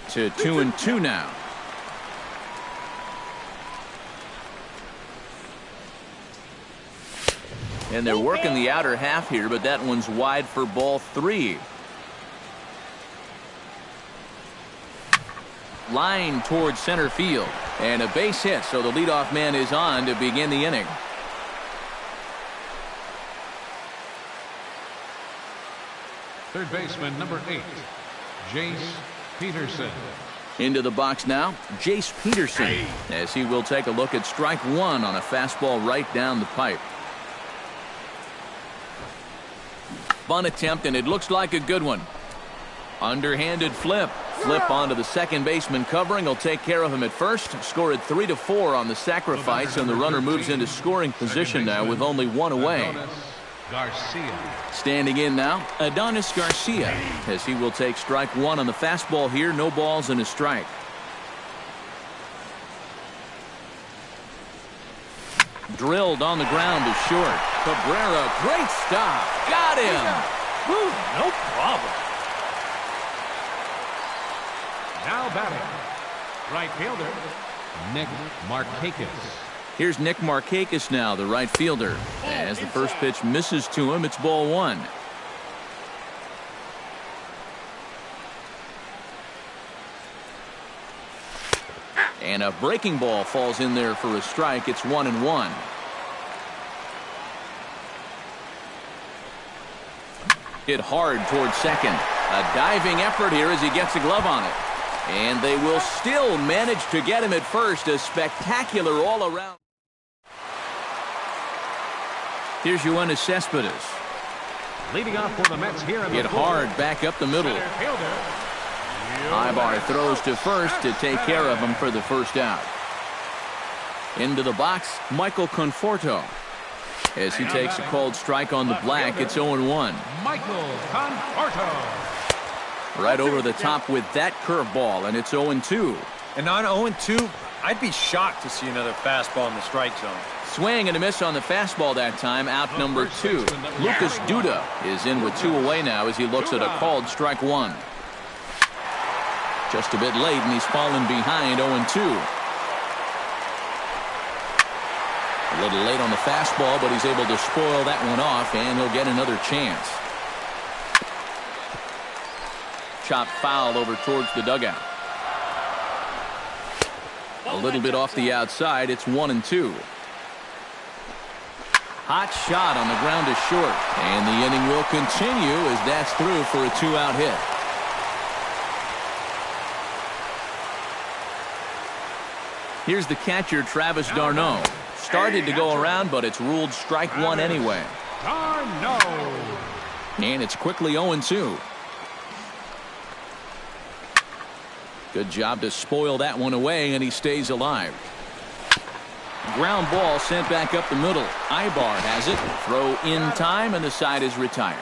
A: To 2-2 now. And they're working the outer half here, but that one's wide for ball 3. Line towards center field. And a base hit, so the leadoff man is on to begin the inning.
C: Third baseman, number 8, Jace Peterson.
A: Into the box now, Jace Peterson, as he will take a look at strike one on a fastball right down the pipe. Bunt attempt, and it looks like a good one. Underhanded flip. Flip onto the second baseman covering. He'll take care of him at first. Scored 3-4 on the sacrifice, and the runner moves into scoring position now with only one away.
C: Garcia.
A: Standing in now, Adonis Garcia, as he will take strike one on the fastball here. No balls and a strike. Drilled on the ground to short. Cabrera, great stop. Got him.
D: Whew, no problem.
C: Now batting, right fielder, Nick Markakis.
A: Here's Nick Markakis now, the right fielder. As the first pitch misses to him, it's ball 1. And a breaking ball falls in there for a strike. It's 1-1. Hit hard towards second. A diving effort here as he gets a glove on it. And they will still manage to get him at first. A spectacular all-around. Here's Yoenis Cespedes.
C: Leading off for the Mets here in the
A: Hit hard back up the middle.
C: center fielder.
A: Ibar throws to first to take care of him for the first out. Into the box, Michael Conforto. As he takes a called strike on the black, it's 0-1.
C: Michael Conforto.
A: Right over the top with that curveball, and it's 0-2.
B: And on 0-2, I'd be shocked to see another fastball in the strike zone.
A: Swing and a miss on the fastball that time. Out number 2. Lucas Duda is in with 2 away now as he looks at a called strike 1. Just a bit late, and he's fallen behind 0-2. A little late on the fastball, but he's able to spoil that one off, and he'll get another chance. Chopped foul over towards the dugout. A little bit off the outside. It's 1-2. Hot shot on the ground to short. And the inning will continue as that's through for a 2-out hit. Here's the catcher, Travis d'Arnaud. Started to go around, but it's ruled strike one anyway.
C: d'Arnaud.
A: And it's quickly 0-2. Good job to spoil that one away, and he stays alive. Ground ball sent back up the middle. Ibar has it. Throw in time, and the side is retired.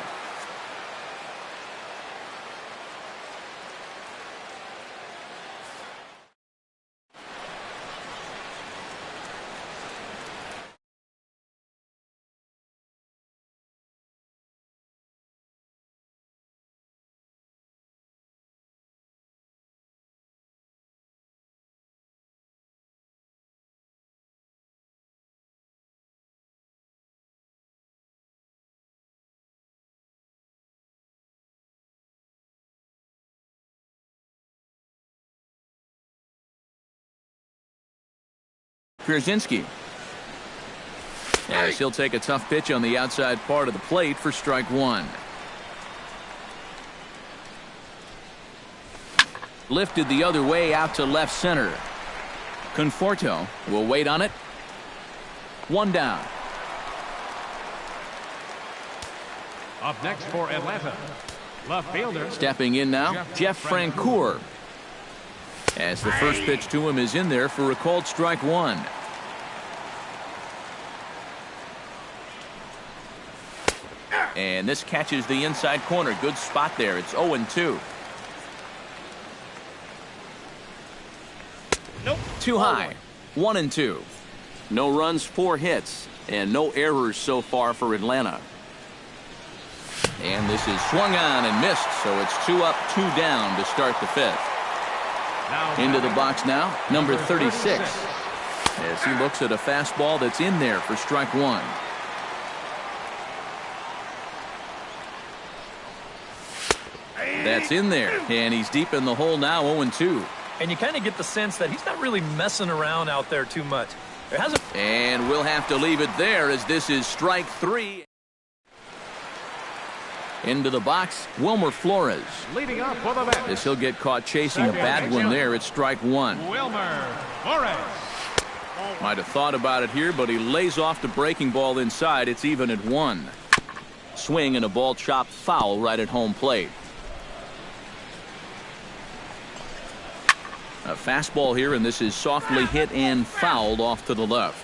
A: Pierzynski, as he'll take a tough pitch on the outside part of the plate for strike one. Lifted the other way out to left center. Conforto will wait on it. One down.
C: Up next for Atlanta, left fielder.
A: Stepping in now, Jeff Francoeur. As the first pitch to him is in there for a called strike one. And this catches the inside corner. Good spot there. It's 0-2.
E: Nope.
A: Too high. 1-2. No runs, 4 hits, and no errors so far for Atlanta. And this is swung on and missed, so it's 2 up, 2 down to start the 5th. Into the box now, number 36. As he looks at a fastball that's in there for strike one. That's in there, and he's deep in the hole now, 0-2.
D: And you kind of get the sense that he's not really messing around out there too much. There hasn't.
A: And we'll have to leave it there as this is strike 3. Into the box, Wilmer Flores.
C: Leading off for the Mets.
A: As he'll get caught chasing a bad one there, it's strike 1.
C: Wilmer Flores.
A: Might have thought about it here, but he lays off the breaking ball inside. It's even at 1. Swing and a ball chopped foul right at home plate. A fastball here, and this is softly hit and fouled off to the left.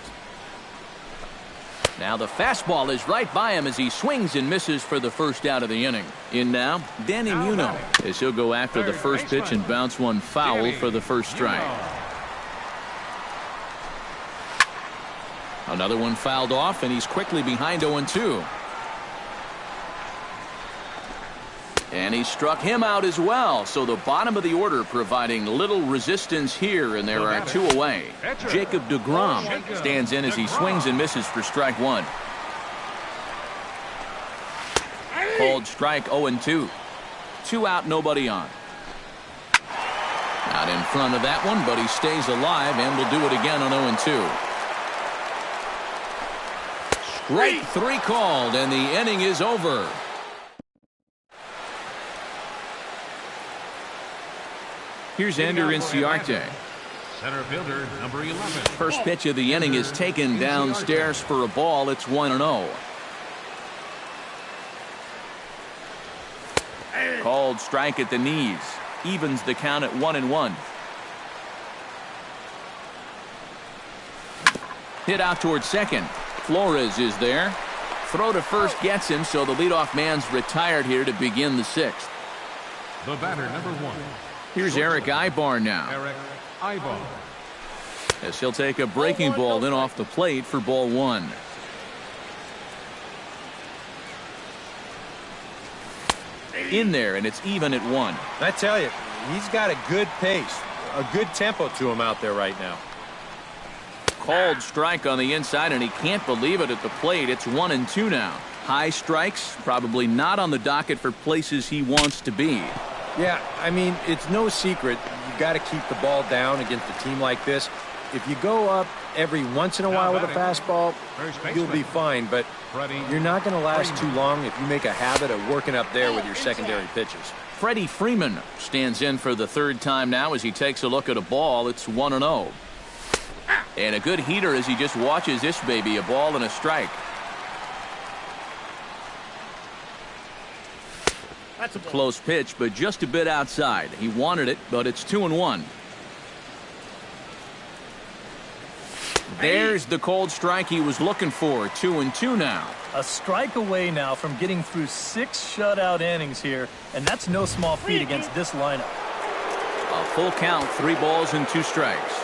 A: Now the fastball is right by him as he swings and misses for the first out of the inning. In now, Danny Muno, as he'll go after the first pitch and bounce one foul for the first strike. Another one fouled off, and he's quickly behind 0-2. And he struck him out as well. So the bottom of the order providing little resistance here, and there are 2 away. Jacob deGrom stands in as he swings and misses for strike 1. Called strike 0-2. 2 out, nobody on. Not in front of that one, but he stays alive and will do it again on 0-2. Strike 3 called, and the inning is over. Here's Ender Inciarte.
C: Center fielder, number 11.
A: First pitch of the inning is taken downstairs for a ball. It's 1-0. Called strike at the knees. Evens the count at 1-1. Hit out towards second. Flores is there. Throw to first gets him, so the leadoff man's retired here to begin the 6th.
C: The batter, number 1.
A: Here's Eric Ibar now.
C: Eric Ibar.
A: As he'll take a breaking ball in off the plate for ball 1. In there, and it's even at 1.
B: I tell you, he's got a good pace, a good tempo to him out there right now.
A: Called strike on the inside, and he can't believe it at the plate. It's 1-2 now. High strikes, probably not on the docket for places he wants to be.
B: Yeah, I mean, it's no secret. You got to keep the ball down against a team like this. If you go up every once in a while with a fastball, you'll be fine, but you're not going to last too long if you make a habit of working up there with your secondary pitches.
A: Freddie Freeman stands in for the 3rd time now as he takes a look at a ball. It's 1-0. And a good heater as he just watches this baby, a ball and a strike.
E: That's a ball.
A: Close pitch, but just a bit outside. He wanted it, but it's 2-1. There's the cold strike he was looking for. 2-2 now.
D: A strike away now from getting through 6 shutout innings here, and that's no small feat against this lineup.
A: A full count, 3 balls and 2 strikes.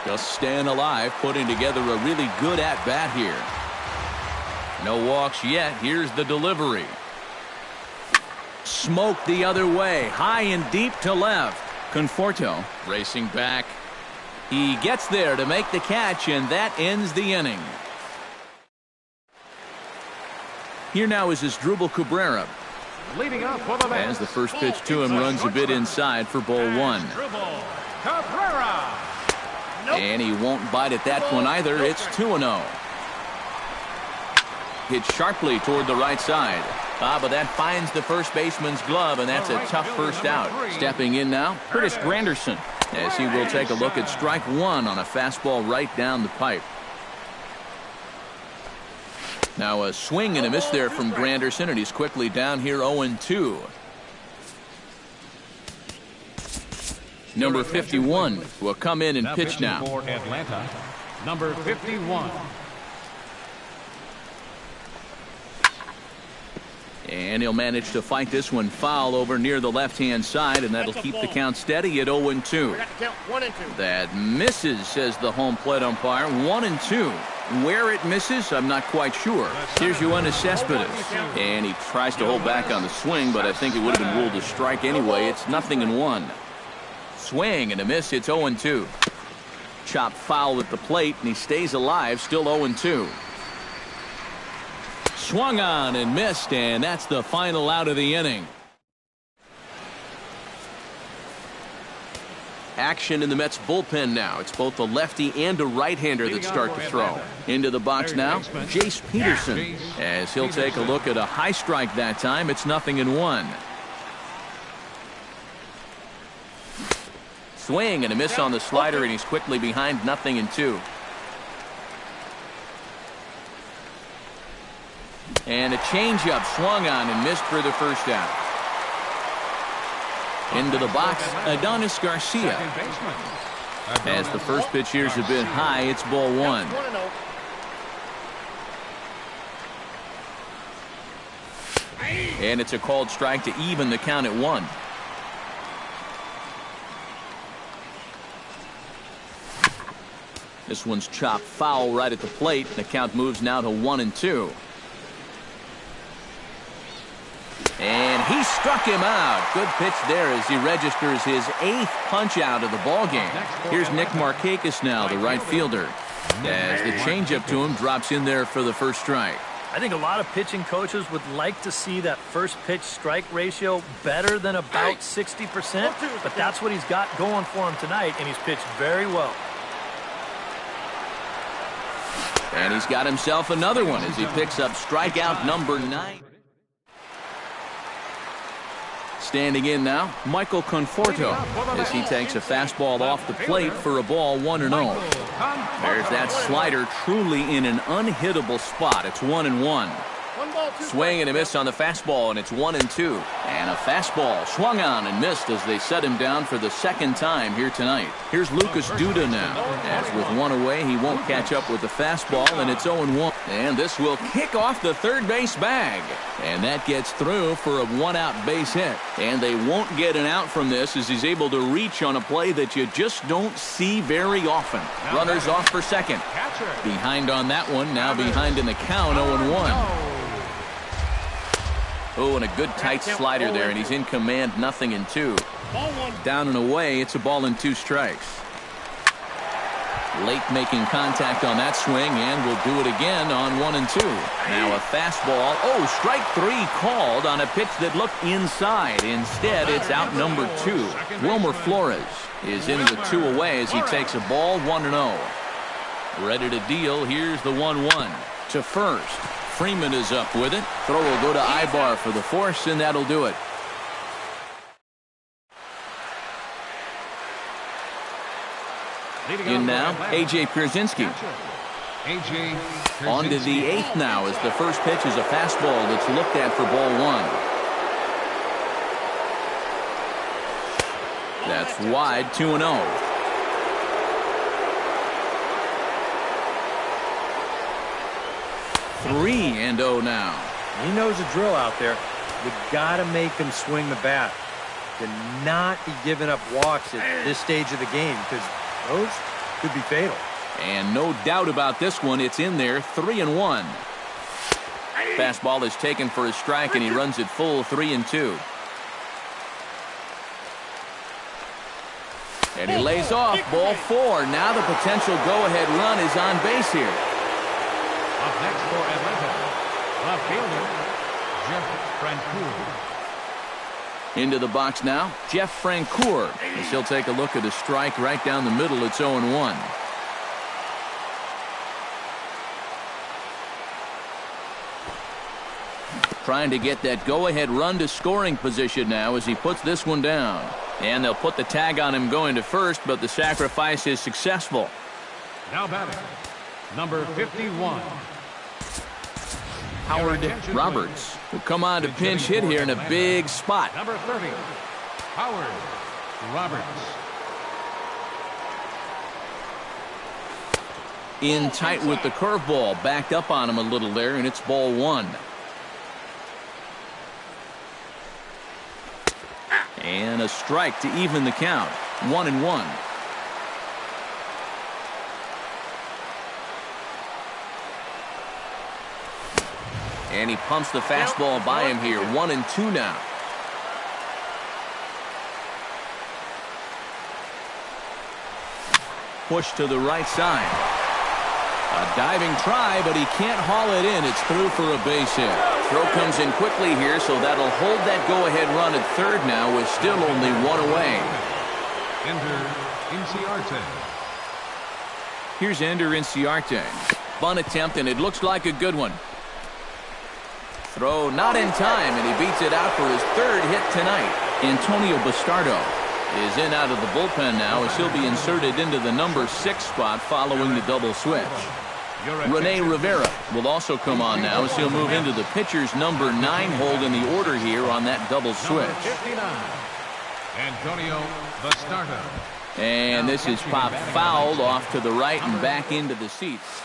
A: Just staying alive, putting together a really good at-bat here. No walks yet. Here's the delivery. Smoke the other way. High and deep to left. Conforto racing back. He gets there to make the catch, and that ends the inning. Here now is Asdrubal Cabrera.
C: Leading off for the Mets.
A: As the first pitch to him runs a bit inside for ball 1.
C: Asdrubal Cabrera.
A: And he won't bite at that one either. It's 2-0. Hit sharply toward the right side. But that finds the first baseman's glove, and that's a tough first out. Stepping in now, Curtis Granderson, as he will take a look at strike 1 on a fastball right down the pipe. Now a swing and a miss there from Granderson, and he's quickly down here 0-2. Number 51 will come in and pitch now.
C: For Atlanta, number 51.
A: And he'll manage to fight this one foul over near the left-hand side, and that'll keep the count steady at 0-2. That misses, says the home plate umpire. 1-2. Where it misses, I'm not quite sure. Here's Yoenis Cespedes, and he tries to hold back on the swing, but I think it would have been ruled a strike anyway. It's 0-1. Swing and a miss. It's 0-2. Chopped foul at the plate, and he stays alive, still 0-2. Swung on and missed, and that's the final out of the inning. Action in the Mets bullpen now. It's both a lefty and a right-hander that start to throw. Into the box now, Jace Peterson, as he'll take a look at a high strike that time. It's 0-1. Swing and a miss on the slider, and he's quickly behind 0-2. And a changeup swung on and missed for the first out. Into the box, Adonis Garcia. As the first pitch here's a bit high, it's ball one. And it's a called strike to even the count at 1. This one's chopped foul right at the plate. The count moves now to 1-2. And he struck him out. Good pitch there as he registers his 8th punch out of the ball game. Here's Nick Markakis now, the right fielder, as the changeup to him drops in there for the first strike.
D: I think a lot of pitching coaches would like to see that first pitch strike ratio better than about 60%, but that's what he's got going for him tonight, and he's pitched very well.
A: And he's got himself another one as he picks up strikeout number 9. Standing in now, Michael Conforto, as he takes a fastball off the plate for a ball 1-0. There's that slider truly in an unhittable spot. It's 1-1. Swing and a miss on the fastball, and it's 1-2. And a fastball swung on and missed as they set him down for the second time here tonight. Here's Lucas Duda now, as with one away, he won't catch up with the fastball, and it's 0-1. And this will kick off the third base bag. And that gets through for a one-out base hit. And they won't get an out from this as he's able to reach on a play that you just don't see very often. Runners off for second. Behind on that one, now behind in the count, 0-1. Oh, and a good tight slider there, and he's in command, 0-2. Down and away, it's a ball and 2 strikes. Late making contact on that swing, and will do it again on 1-2. Now a fastball. Oh, strike 3 called on a pitch that looked inside. Instead, it's out number 2. Wilmer Flores is in with 2 away as he takes a ball 1-0. Ready to deal. Here's the 1-1 to first. Freeman is up with it. Throw will go to Ibar for the force, and that'll do it. In now, A.J. Pierzynski. On to the 8th now as the first pitch is a fastball that's looked at for ball 1. That's wide, 2-0. 3-0 now.
B: He knows the drill out there. You got to make him swing the bat. To not be giving up walks at this stage of the game, because those could be fatal.
A: And no doubt about this one, it's in there, 3-1. Fastball is taken for a strike, and he runs it full, 3-2. And he lays off, ball 4. Now the potential go-ahead run is on base here.
C: Up next for Atlanta, left fielder, Jeff Francoeur.
A: Into the box now, Jeff Francoeur, as he'll take a look at a strike right down the middle. It's 0-1. Trying to get that go-ahead run to scoring position now as he puts this one down. And they'll put the tag on him going to first, but the sacrifice is successful.
C: Now batting, number 51.
A: Howard Roberts will come on to pinch hit here in a big spot.
C: Number 30, Howard Roberts.
A: In tight with the curveball, backed up on him a little there, and it's ball one. And a strike to even the count. 1-1. And he pumps the fastball by him here. 1-2 now. Push to the right side. A diving try, but he can't haul it in. It's through for a base hit. Throw comes in quickly here, so that'll hold that go-ahead run at third now with still only one away.
C: Ender Inciarte.
A: Here's Ender Inciarte. Bunt attempt, and it looks like a good one. Throw not in time, and he beats it out for his third hit tonight. Antonio Bastardo is in out of the bullpen now as he'll be inserted into the number 6 spot following the double switch. Rene Rivera will also come on now as he'll move into the pitcher's number 9 hold in the order here on that double switch.
C: Antonio Bastardo.
A: And this is popped fouled off to the right and back into the seats.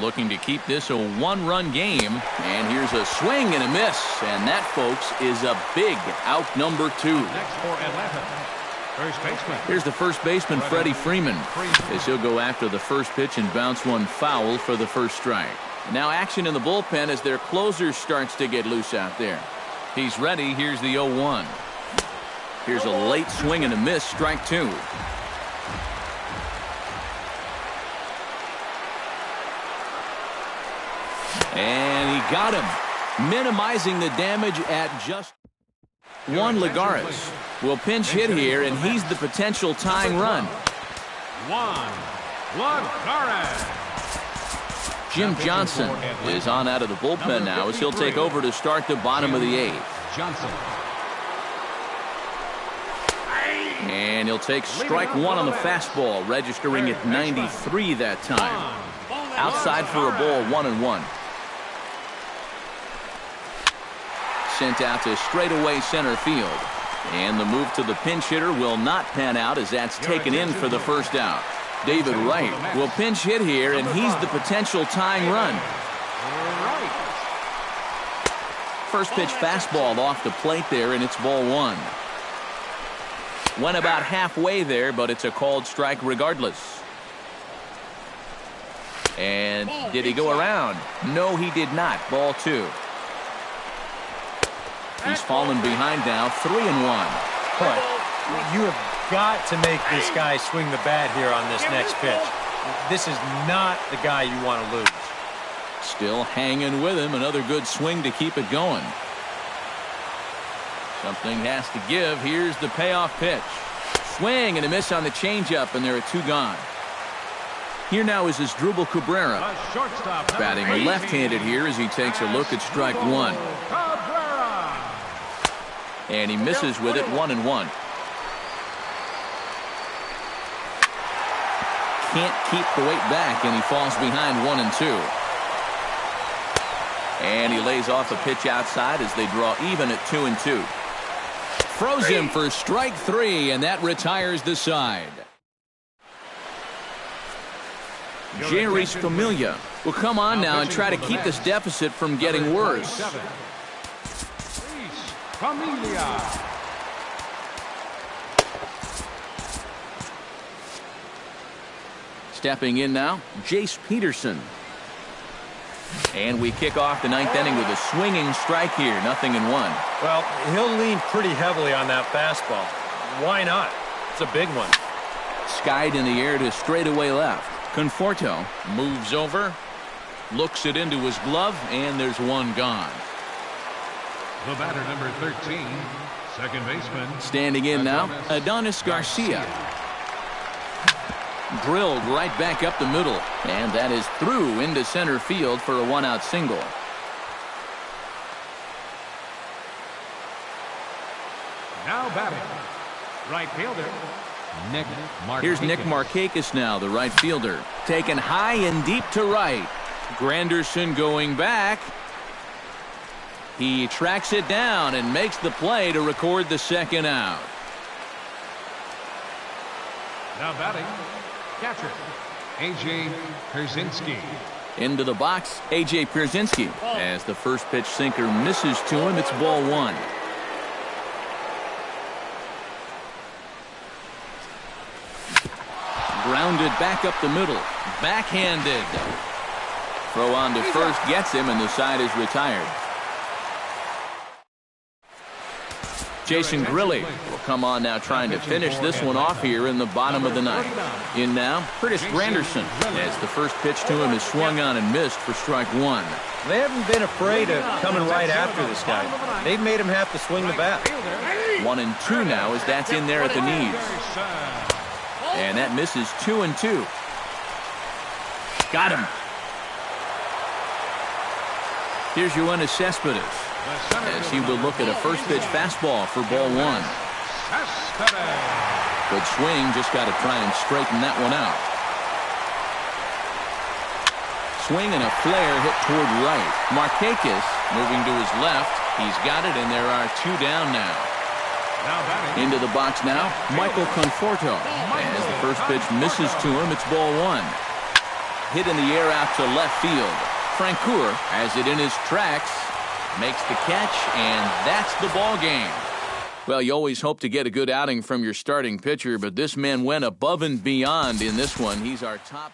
A: Looking to keep this a one-run game. And here's a swing and a miss. And that, folks, is a big out number 2.
C: Next for Atlanta, first baseman.
A: Here's the first baseman, Freddie Freeman, as he'll go after the first pitch and bounce one foul for the first strike. Now action in the bullpen as their closer starts to get loose out there. He's ready. Here's the 0-1. Here's a late swing and a miss. Strike 2. And he got him, minimizing the damage at just one. Lagares will pinch hit here, and he's the potential tying run.
C: Lagares.
A: Jim Johnson is on out of the bullpen now as he'll take over to start the bottom of the 8th.
C: Johnson.
A: And he'll take strike 1 on the fastball, registering at 93 that time. Outside for a ball, 1-1. Sent out to straightaway center field. And the move to the pinch hitter will not pan out as that's taken in for the first out. David Wright will pinch hit here, and he's the potential tying run. First pitch fastball off the plate there, and it's ball 1. Went about halfway there, but it's a called strike regardless. And did he go around? No, he did not. Ball 2. He's fallen behind now, 3-1.
B: But you have got to make this guy swing the bat here on this next pitch. This is not the guy you want to lose.
A: Still hanging with him. Another good swing to keep it going. Something has to give. Here's the payoff pitch. Swing and a miss on the changeup, and there are 2 gone. Here now is Asdrubal Cabrera, batting left-handed here as he takes a look at strike 1. And he misses with it, 1-1. Can't keep the weight back, and he falls behind 1-2. And he lays off a pitch outside as they draw even at 2-2. Froze him for strike 3, and that retires the side. Jeurys Familia will come on now and try to keep this deficit from getting worse.
C: Familia.
A: Stepping in now, Jace Peterson. And we kick off the 9th inning with a swinging strike here, 0-1.
B: Well, he'll lean pretty heavily on that fastball. Why not? It's a big one.
A: Skied in the air to straightaway left. Conforto moves over, looks it into his glove, and there's 1 gone.
C: The batter, number 13, second baseman.
A: Standing in now, Adonis Garcia. Drilled right back up the middle, and that is through into center field for a 1-out single.
C: Now batting, right fielder, Nick Markakis.
A: Here's Nick Markakis now, the right fielder. Taken high and deep to right. Granderson going back. He tracks it down and makes the play to record the 2nd out.
C: Now batting, catcher, A.J. Pierzynski.
A: Into the box, A.J. Pierzynski. As the first pitch sinker misses to him, it's ball one. Grounded back up the middle. Backhanded. Throw on to first gets him, and the side is retired. Jason Grilli will come on now trying to finish this one off here in the bottom of the ninth. In now, Curtis Granderson, as the first pitch to him is swung on and missed for strike one.
B: They haven't been afraid of coming right after this guy. They've made him have to swing the bat.
A: 1-2 now as that's in there at the knees. And that misses 2-2. Got him. Here's Yoenis Cespedes as he will look at a first pitch fastball for ball one. Good swing, just got to try and straighten that one out. Swing and a flare hit toward right. Markakis moving to his left. He's got it, and there are two down now. Into the box now, Michael Conforto. As the first pitch misses to him, it's ball one. Hit in the air out to left field. Francoeur has it in his tracks, makes the catch, and that's the ball game. Well, you always hope to get a good outing from your starting pitcher, but this man went above and beyond in this one. He's our top